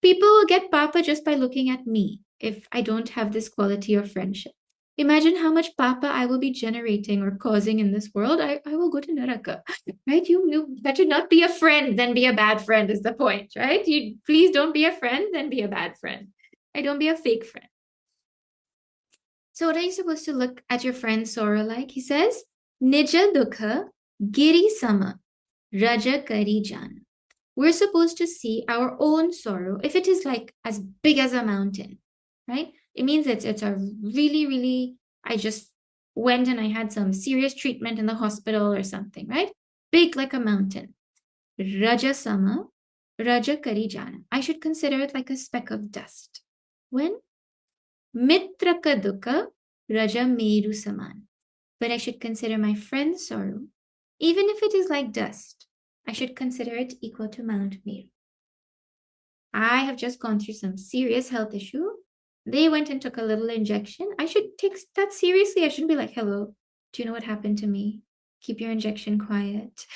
People will get papa just by looking at me if I don't have this quality of friendship. Imagine how much papa I will be generating or causing in this world. I will go to Naraka, right? You better not be a friend than be a bad friend is the point, right? You please don't be a friend, then be a bad friend. Don't be a fake friend. So what are you supposed to look at your friend's sorrow like? He says, Nija dukha giri sama raja kari jana. We're supposed to see our own sorrow, if it is like as big as a mountain, right? It means it's a really, really, I just went and I had some serious treatment in the hospital or something, right? Big like a mountain. Raja sama, raja kari jana. I should consider it like a speck of dust. When? Mitra ka dukha, raja meru saman. But I should consider my friend's sorrow, even if it is like dust, I should consider it equal to Mount Meru. I have just gone through some serious health issue. They went and took a little injection. I should take that seriously. I shouldn't be like, hello, do you know what happened to me? Keep your injection quiet.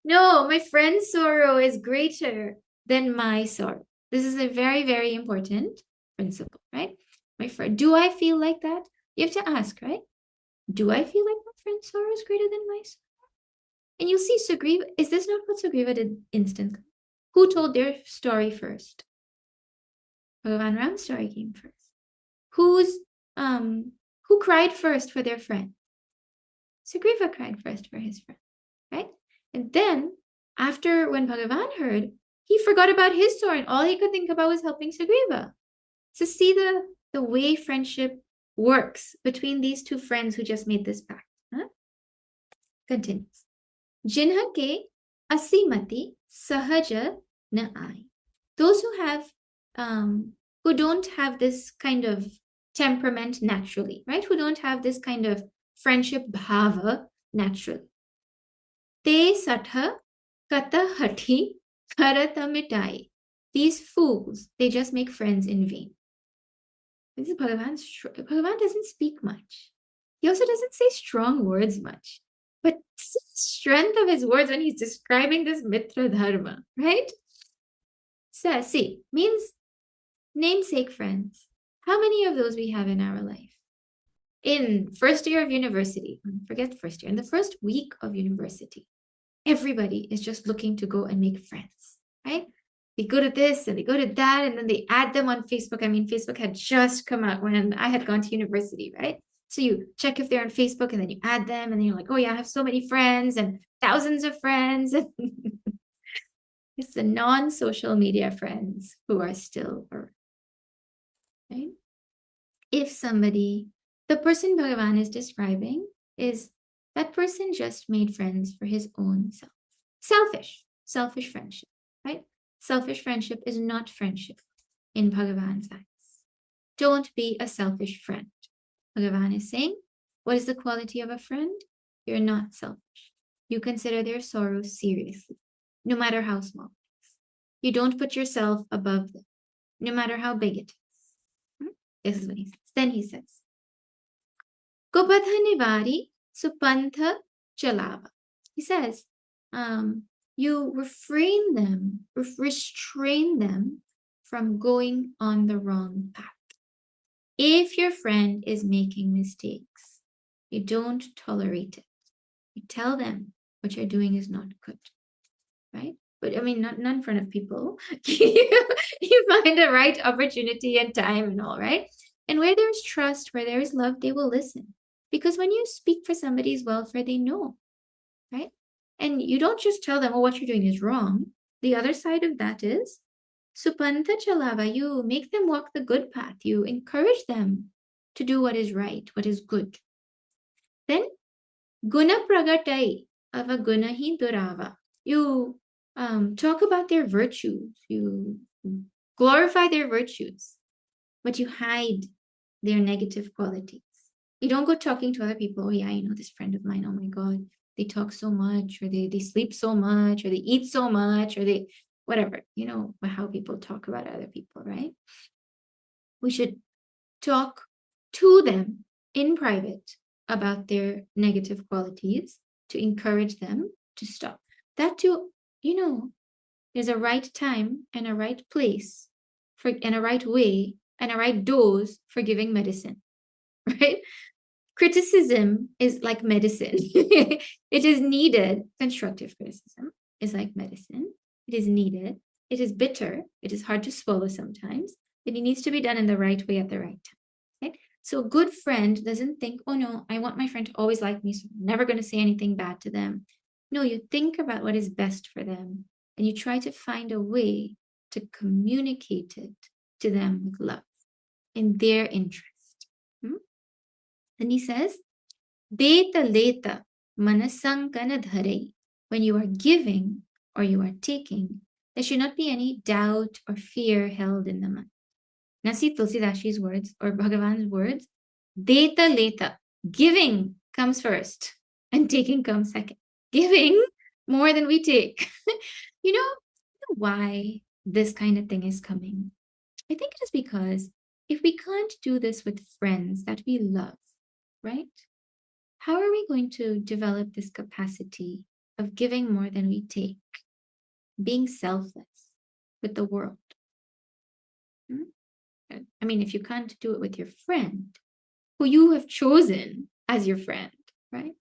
No, my friend's sorrow is greater than my sorrow. This is a very, very important principle, right? My friend, do I feel like that? You have to ask, right? Do I feel like my friend's sorrow is greater than my sorrow? And you'll see Sugriva, is this not what Sugriva did instantly? Who told their story first? Bhagavan Ram's story came first. Who cried first for their friend? Sugriva cried first for his friend, right? And then, after when Bhagavan heard, he forgot about his story and all he could think about was helping Sugriva. So see the way friendship works between these two friends who just made this pact. Huh? Continues. Jinha ke asimati sahaja na ai. Those who don't have this kind of temperament naturally, right? Who don't have this kind of friendship bhava naturally. Te satha kata hati karatamitai. These fools, they just make friends in vain. This is Bhagavan doesn't speak much. He also doesn't say strong words much. But the strength of his words when he's describing this Mitra Dharma, right? So, see, means namesake friends. How many of those we have in our life? In first year of university, forget first year, in the first week of university, everybody is just looking to go and make friends, right? They go to this and they go to that, and then they add them on Facebook. I mean, Facebook had just come out when I had gone to university, right? So you check if they're on Facebook and then you add them and then you're like, oh yeah, I have so many friends and thousands of friends. It's the non-social media friends who are still around, right? If the person Bhagavan is describing is that person just made friends for his own self. Selfish friendship, right? Selfish friendship is not friendship in Bhagavan's eyes. Don't be a selfish friend. Bhagavan is saying, what is the quality of a friend? You're not selfish. You consider their sorrow seriously, no matter how small it is. You don't put yourself above them, no matter how big it is. This is what he says. Then he says, Kopatha nivari supantha chalava. He says, you restrain them from going on the wrong path. If your friend is making mistakes, you don't tolerate it. You tell them what you're doing is not good, right? But I mean, not in front of people. You find the right opportunity and time and all, right? And where there is trust, where there is love, they will listen. Because when you speak for somebody's welfare, they know, right? And you don't just tell them, oh, what you're doing is wrong. The other side of that is, Supanta Chalava, you make them walk the good path. You encourage them to do what is right, what is good. Then, Guna Pragatai ava Gunahi Durava. You talk about their virtues. You glorify their virtues, but you hide their negative qualities. You don't go talking to other people. Oh, yeah, you know, this friend of mine, oh my God, they talk so much, or they sleep so much, or they eat so much, or they, whatever, you know, how people talk about other people, right? We should talk to them in private about their negative qualities to encourage them to stop. That too, you know, there's a right time and a right place for, and a right way and a right dose for giving medicine, right? Criticism is like medicine. It is needed. Constructive criticism is like medicine. It is needed. It is bitter. It is hard to swallow sometimes, but it needs to be done in the right way at the right time. Okay? So a good friend doesn't think, oh no, I want my friend to always like me, so I'm never going to say anything bad to them. No, you think about what is best for them, and you try to find a way to communicate it to them with love in their interest. Then he says, Deta leta manasankana dharai. When you are giving or you are taking, there should not be any doubt or fear held in the mind. Now see Tulsidasji's words or Bhagavan's words. Deta leta. Giving comes first and taking comes second. Giving more than we take. You know why this kind of thing is coming? I think it is because if we can't do this with friends that we love, right? How are we going to develop this capacity of giving more than we take, being selfless with the world? I mean, if you can't do it with your friend, who you have chosen as your friend, right?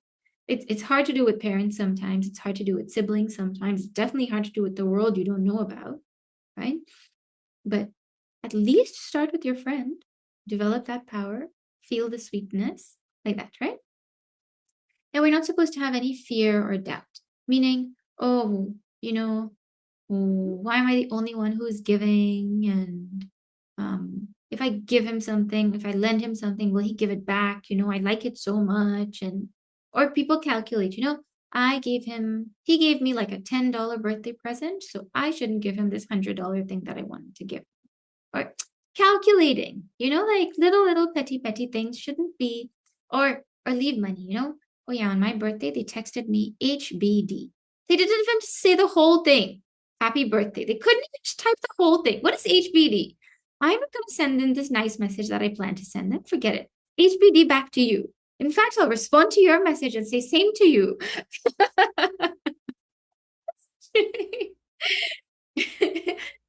It's hard to do with parents sometimes. It's hard to do with siblings sometimes. It's definitely hard to do with the world you don't know about, right? But at least start with your friend, develop that power, feel the sweetness, like that, right? And we're not supposed to have any fear or doubt, meaning, oh, you know, why am I the only one who is giving? And if I give him something, if I lend him something, will he give it back? You know, I like it so much. And, or people calculate, you know, he gave me like a $10 birthday present, so I shouldn't give him this $100 thing that I wanted to give. Or calculating, you know, like little petty things shouldn't be, or leave money, you know. Oh yeah, on my birthday, they texted me HBD. They didn't even say the whole thing. Happy birthday. They couldn't even just type the whole thing. What is HBD? I'm going to send them this nice message that I plan to send them. Forget it. HBD back to you. In fact, I'll respond to your message and say same to you.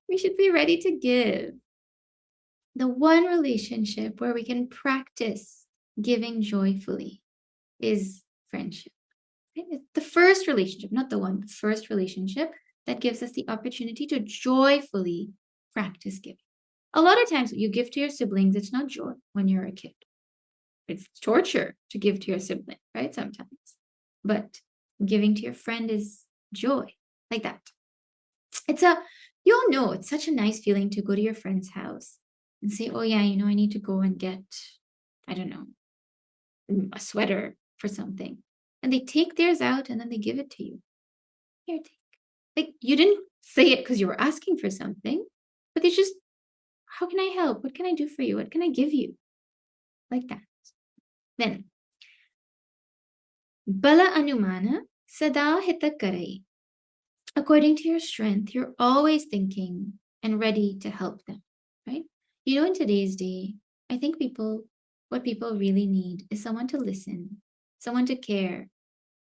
We should be ready to give. The one relationship where we can practice giving joyfully is friendship. It's the first relationship, not the one, the first relationship that gives us the opportunity to joyfully practice giving. A lot of times you give to your siblings, it's not joy when you're a kid. It's torture to give to your sibling, right? Sometimes. But giving to your friend is joy, like that. You all know, it's such a nice feeling to go to your friend's house and say, oh yeah, you know, I need to go and get, I don't know, a sweater for something. And they take theirs out and then they give it to you. Here, take. Like, you didn't say it because you were asking for something, but they just, how can I help? What can I do for you? What can I give you? Like that. Then, Bala Anumana Sada Hita Karai. According to your strength, you're always thinking and ready to help them, right? You know, in today's day, I think what people really need is someone to listen, someone to care,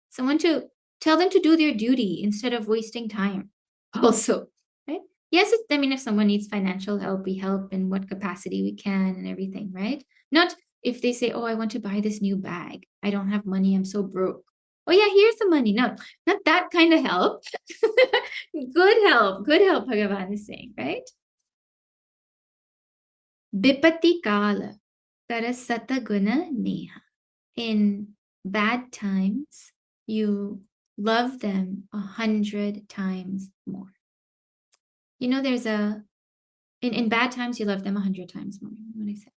someone to tell them to do their duty instead of wasting time also, right? Yes, I mean, if someone needs financial help, we help in what capacity we can and everything, right? Not if they say, oh, I want to buy this new bag. I don't have money. I'm so broke. Oh yeah, here's the money. No, not that kind of help. Good help, Bhagavan is saying, right? Bipati kala tarasata guna neha. In bad times, you love them 100 times more. You know, in bad times, you love them 100 times more. What I said.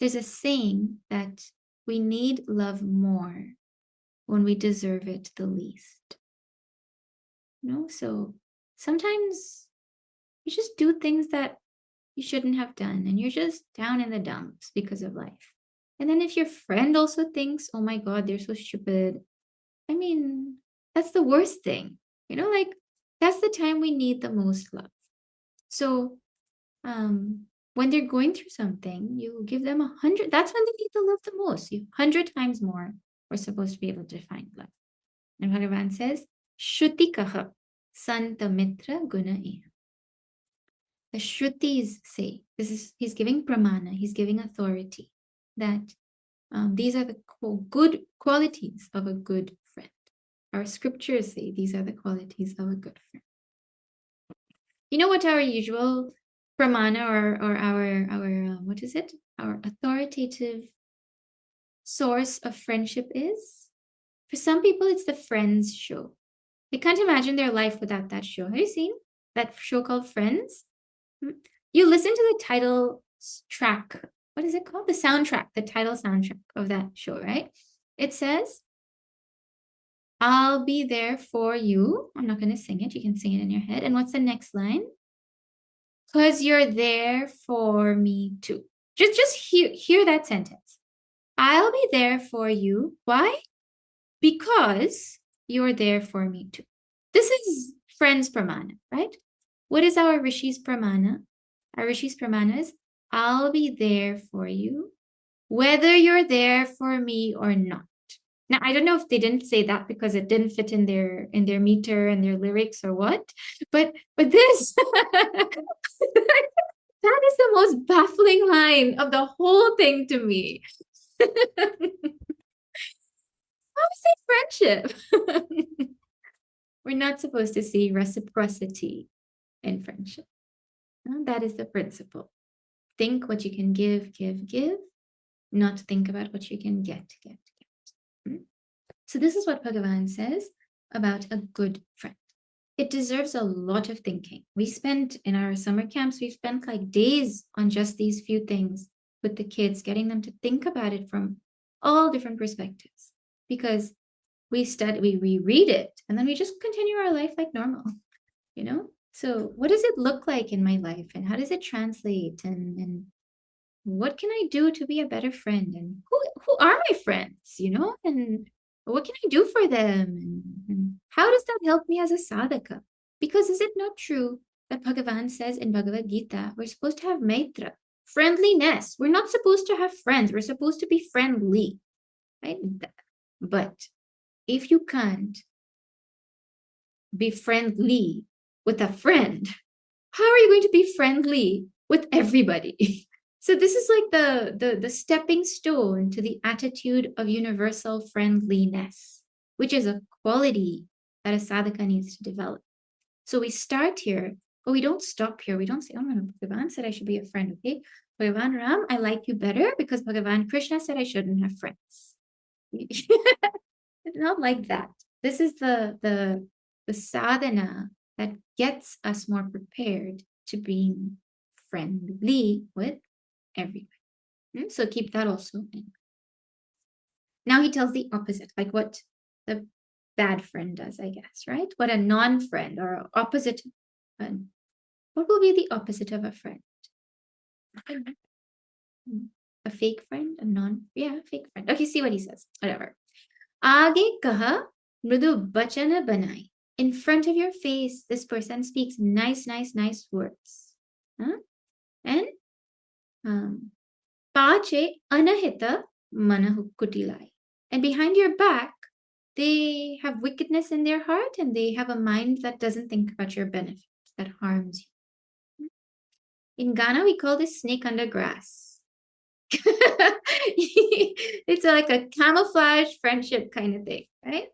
There's a saying that we need love more when we deserve it the least. So sometimes you just do things that you shouldn't have done, and you're just down in the dumps because of life. And then if your friend also thinks, oh my God, they're so stupid, I mean, that's the worst thing. Like that's the time we need the most love. So when they're going through something, you give them 100. That's when they need the love the most. 100 times more, we're supposed to be able to find love. And Bhagavan says, Shruti kaha santa mitra guna iha. The Shrutis say, he's giving pramana, he's giving authority, that these are the good qualities of a good friend. Our scriptures say these are the qualities of a good friend. You know what our usual pramana or our what is it? Our authoritative source of friendship is? For some people, it's the Friends show. They can't imagine their life without that show. Have you seen that show called Friends? You listen to the title track. What is it called? The soundtrack, the title soundtrack of that show, right? It says, I'll be there for you. I'm not going to sing it. You can sing it in your head. And what's the next line? Because you're there for me too. Just hear that sentence. I'll be there for you. Why? Because you're there for me too. This is Friends Pramana, right? What is our Rishi's Pramana? Our Rishi's Pramana is, I'll be there for you, whether you're there for me or not. Now, I don't know if they didn't say that because it didn't fit in their meter and their lyrics or what, but this that is the most baffling line of the whole thing to me. How is it friendship? We're not supposed to see reciprocity in friendship. No, that is the principle. Think what you can give, not think about what you can get. So this is what Bhagavan says about a good friend. It deserves a lot of thinking. In our summer camps, we've spent like days on just these few things with the kids, getting them to think about it from all different perspectives. Because we read it, and then we just continue our life like normal, So what does it look like in my life, and how does it translate, and what can I do to be a better friend, and who are my friends, and what can I do for them, and how does that help me as a sadhaka? Because is it not true that Bhagavan says in Bhagavad Gita, we're supposed to have maitra, friendliness. We're not supposed to have friends. We're supposed to be friendly, right? But if you can't be friendly with a friend, how are you going to be friendly with everybody? So this is like the stepping stone to the attitude of universal friendliness, which is a quality that a sadhaka needs to develop. So we start here, but we don't stop here. We don't say, oh no, Bhagavan said I should be a friend, okay? Bhagavan Ram, I like you better because Bhagavan Krishna said I shouldn't have friends. It's not like that. This is the sadhana that gets us more prepared to being friendly with everyone. So keep that also in. Now he tells the opposite, like what the bad friend does, I guess, right? What a non-friend or opposite. What will be the opposite of a friend? A fake friend? Fake friend. Okay, see what he says. Whatever. Aage kaha mridu bachana banai. In front of your face, this person speaks nice words. Huh? And pache anahita manahu kutilai. And behind your back, they have wickedness in their heart, and they have a mind that doesn't think about your benefit, that harms you. In Ghana, we call this snake under grass. It's like a camouflage friendship kind of thing, right?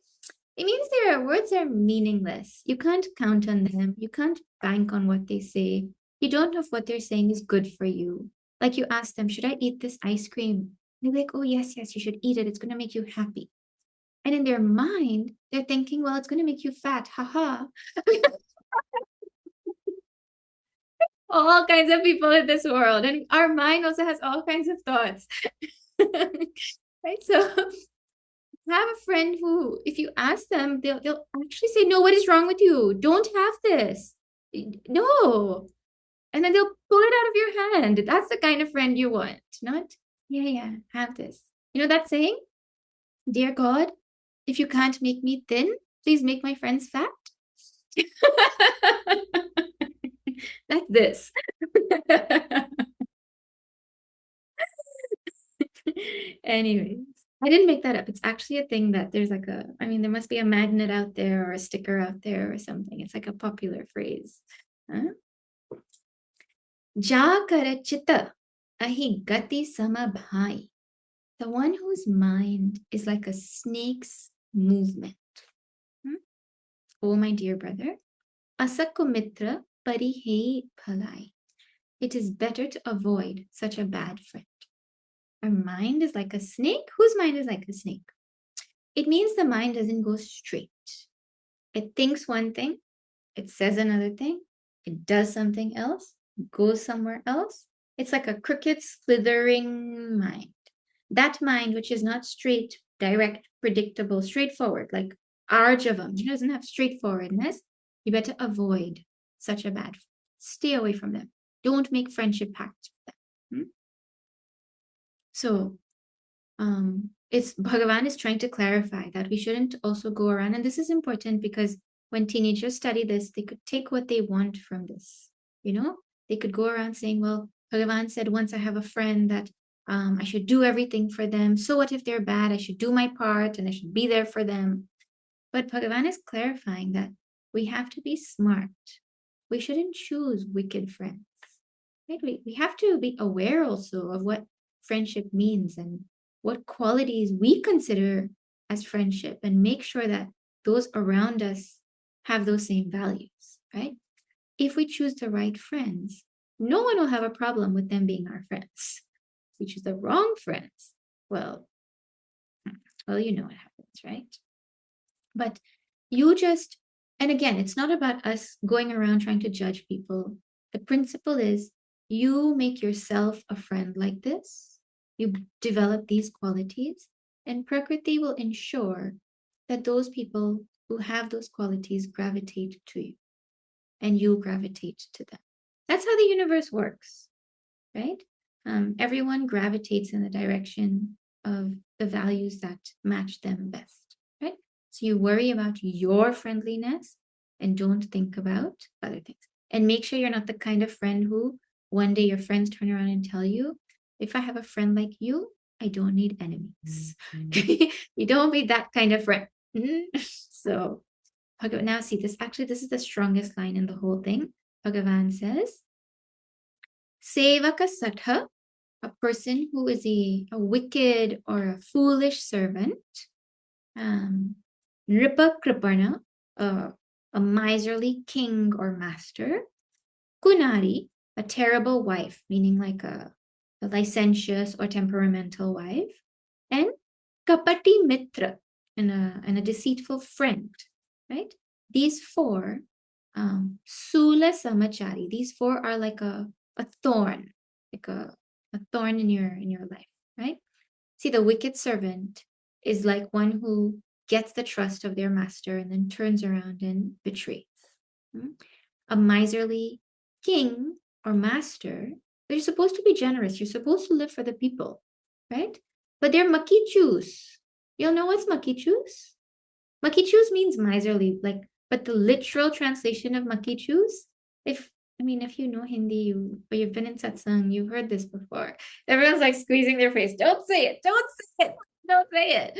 It means their words are meaningless. You can't count on them. You can't bank on what they say. You don't know if what they're saying is good for you. Like you ask them, should I eat this ice cream? They're like, oh, yes, yes, you should eat it. It's going to make you happy. And in their mind, they're thinking, well, it's going to make you fat. Haha. All kinds of people in this world. And our mind also has all kinds of thoughts. Right? So have a friend who, if you ask them, they'll actually say, no, what is wrong with you? Don't have this. No. And then they'll pull it out of your hand. That's the kind of friend you want, not, yeah, yeah, have this. You know that saying? Dear God, if you can't make me thin, please make my friends fat. Like this. Anyways, I didn't make that up. It's actually a thing that there's like a, I mean, there must be a magnet out there or a sticker out there or something. It's like a popular phrase. Huh? Ja kar chitta ahi gati samabhai. The one whose mind is like a snake's movement. Oh, my dear brother, asako mitra parihei phalai. It is better to avoid such a bad friend. Our mind is like a snake. Whose mind is like a snake? It means the mind doesn't go straight. It thinks one thing, it says another thing, it does something else, goes somewhere else. It's like a crooked, slithering mind. That mind, which is not straight, direct, predictable, straightforward, like Arjavam, it doesn't have straightforwardness. You better avoid such a bad. Stay away from them. Don't make friendship pacts with them. So, it's Bhagavan is trying to clarify that we shouldn't also go around, and this is important because when teenagers study this, they could take what they want from this. You know, they could go around saying, well, Bhagavan said once I have a friend that I should do everything for them. So what if they're bad? I should do my part and I should be there for them. But Bhagavan is clarifying that we have to be smart. We shouldn't choose wicked friends. Right? We have to be aware also of what friendship means and what qualities we consider as friendship and make sure that those around us have those same values, right? If we choose the right friends, no one will have a problem with them being our friends. If we choose the wrong friends, well, you know what happens, right? But you just, and again, it's not about us going around trying to judge people. The principle is you make yourself a friend like this, you develop these qualities, and Prakriti will ensure that those people who have those qualities gravitate to you and you gravitate to them. That's how the universe works, right? Everyone gravitates in the direction of the values that match them best, right? So you worry about your friendliness and don't think about other things. And make sure you're not the kind of friend who one day your friends turn around and tell you, if I have a friend like you, I don't need enemies. You don't be that kind of friend. So now see this, actually, this is the strongest line in the whole thing. Bhagavan says, Sevaka Satha, a person who is a wicked or a foolish servant. Nripa Kripana, a miserly king or master. Kunari, a terrible wife, meaning like a licentious or temperamental wife. And Kapati Mitra, and a deceitful friend, right? These four, Sula Samachari, these four are like a thorn, like a thorn in your life, right? See, the wicked servant is like one who gets the trust of their master and then turns around and betrays. A miserly king or master, you're supposed to be generous. You're supposed to live for the people, right? But they're makichus. You'll know what's makichus? Makichus means miserly, like, but the literal translation of makichus, if you know Hindi, or you've been in satsang, you've heard this before. Everyone's like squeezing their face. Don't say it. Don't say it. Don't say it.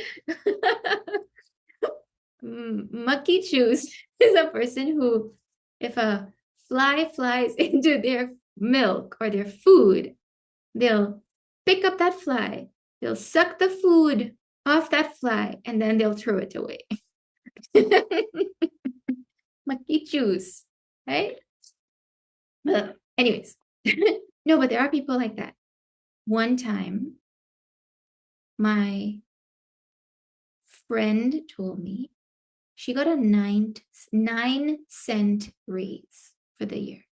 Makichus is a person who, if a fly flies into their milk or their food, they'll pick up that fly, they'll suck the food off that fly, and then they'll throw it away. Makichus, right? Anyways, no, but there are people like that. one time, my friend told me she got a 9-cent raise for the year.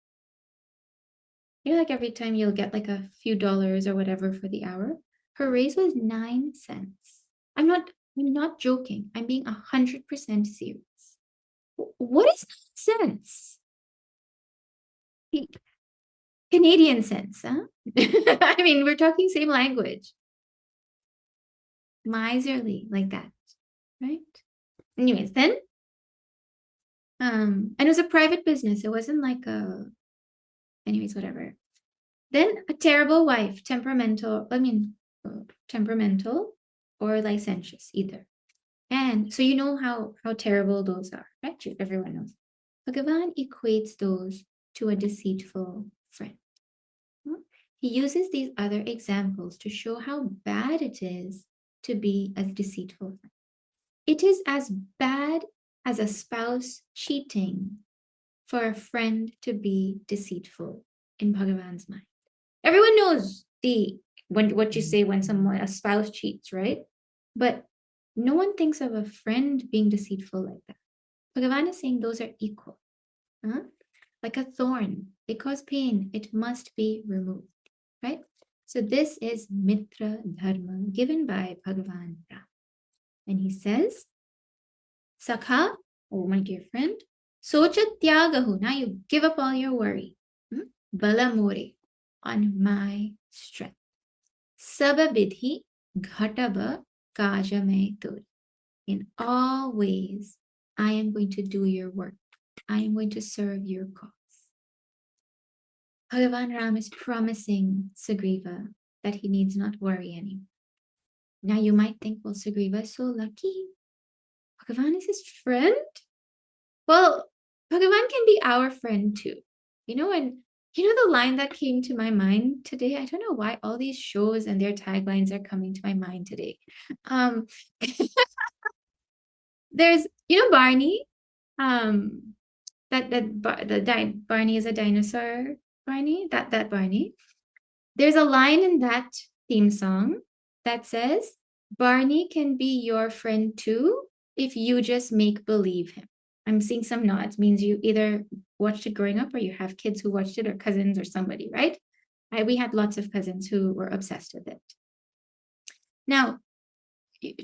You know, like every time you'll get like a few dollars or whatever for the hour. Her raise was 9 cents. I'm not joking. I'm being 100% serious. What is 9 cents? Canadian cents, huh? I mean, we're talking same language. Miserly, like that, right? Anyways, then, and it was a private business. It wasn't like anyways, whatever. Then a terrible wife, temperamental or licentious, either. And so you know how terrible those are, right? Everyone knows. Bhagavan equates those to a deceitful friend. He uses these other examples to show how bad it is to be a deceitful friend. It is as bad as a spouse cheating for a friend to be deceitful in Bhagavan's mind. Everyone knows what you say when a spouse cheats, right? But no one thinks of a friend being deceitful like that. Bhagavan is saying those are equal. Huh? Like a thorn, they cause pain. It must be removed, right? So this is Mitra Dharma given by Bhagavan Rama. And he says, Sakha, oh my dear friend, Socha tyagahu. Now you give up all your worry. Bala more, on my strength. Sababidhi ghataba kajame tur. In all ways, I am going to do your work. I am going to serve your cause. Bhagavan Ram is promising Sugriva that he needs not worry anymore. Now you might think, well, Sugriva is so lucky. Bhagavan is his friend? Well, Bhagavan can be our friend too. And the line that came to my mind today, I don't know why all these shows and their taglines are coming to my mind today. There's, Barney, Barney is a dinosaur, Barney, that Barney. There's a line in that theme song that says, Barney can be your friend too if you just make believe him. I'm seeing some nods, means you either watched it growing up or you have kids who watched it or cousins or somebody, right? We had lots of cousins who were obsessed with it. Now,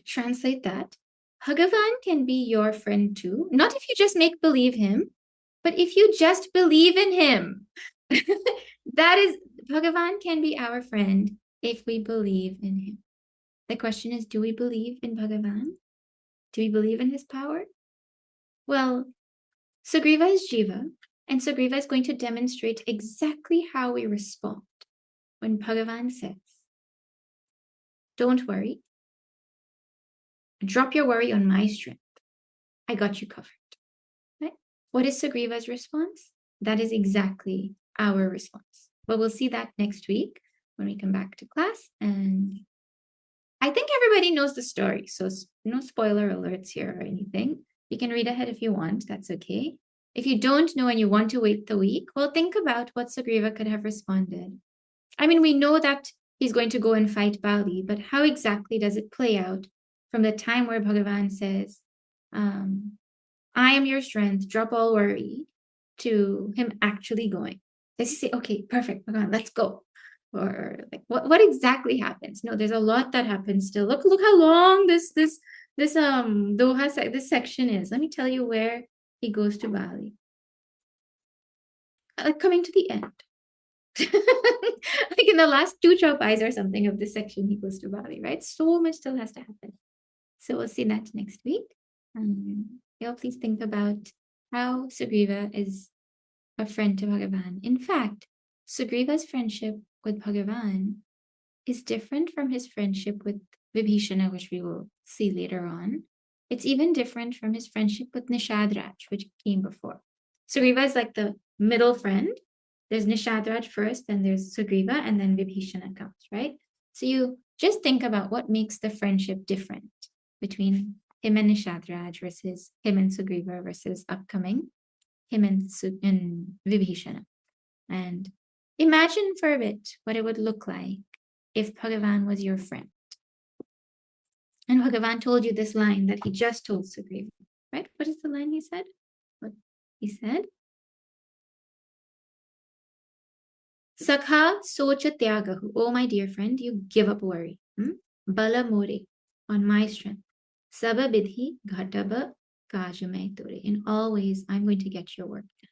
translate that. Bhagavan can be your friend too, not if you just make believe him, but if you just believe in him. That is, Bhagavan can be our friend if we believe in him. The question is, do we believe in Bhagavan? Do we believe in his power? Well, Sugriva is Jiva, and Sugriva is going to demonstrate exactly how we respond when Bhagavan says, don't worry. Drop your worry on my strength. I got you covered. Right? What is Sugriva's response? That is exactly our response. But we'll see that next week when we come back to class. And I think everybody knows the story, so no spoiler alerts here or anything. You can read ahead if you want. That's okay. If you don't know and you want to wait the week, well, think about what Sugriva could have responded. I mean, we know that he's going to go and fight Bali, but how exactly does it play out from the time where Bhagavan says, I am your strength, drop all worry, to him actually going? Does he say, okay, perfect, Bhagavan, let's go? Or like what exactly happens? No, there's a lot that happens still. Look how long this Doha this section is. Let me tell you where he goes to Bali. Coming to the end. Like in the last 2 chopais or something of this section, he goes to Bali, right? So much still has to happen. So we'll see that next week. Please think about how Sugriva is a friend to Bhagavan. In fact, Sugriva's friendship with Bhagavan is different from his friendship with Vibhishana, which we will see later on. It's even different from his friendship with Nishadraj, which came before. Sugriva is like the middle friend. There's Nishadraj first, then there's Sugriva, and then Vibhishana comes, right? So you just think about what makes the friendship different between him and Nishadraj versus him and Sugriva versus upcoming him and Vibhishana. And imagine for a bit what it would look like if Bhagavan was your friend. And Bhagavan told you this line that he just told Sugriva, right? What is the line he said? What he said? Sakha socha tyagahu. Oh, my dear friend, you give up worry. Bala more, on my strength. Saba bidhi ghataba kajame tore. In all ways, I'm going to get your work done.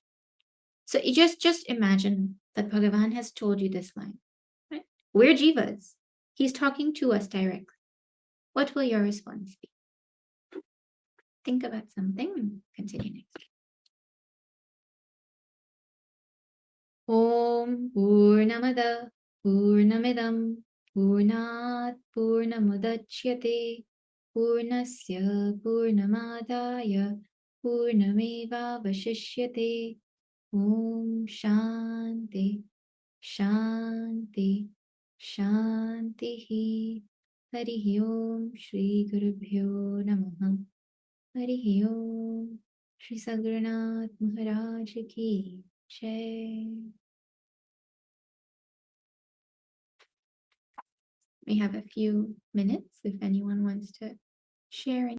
So you just imagine that Bhagavan has told you this line, right? We're jivas. He's talking to us directly. What will your response be? Think about something and continue next. Om Purnamada Purnamidam Purnat Purnamudachyate Purnasya Purnamadaya Purnameva Vashishyate. Om Shanti Shanti Shantihi. Harihi Om Shri Gurubhyo Namaha. Harihi Om Shri Sadgurunath Maharaj Ki Jai. We have a few minutes if anyone wants to share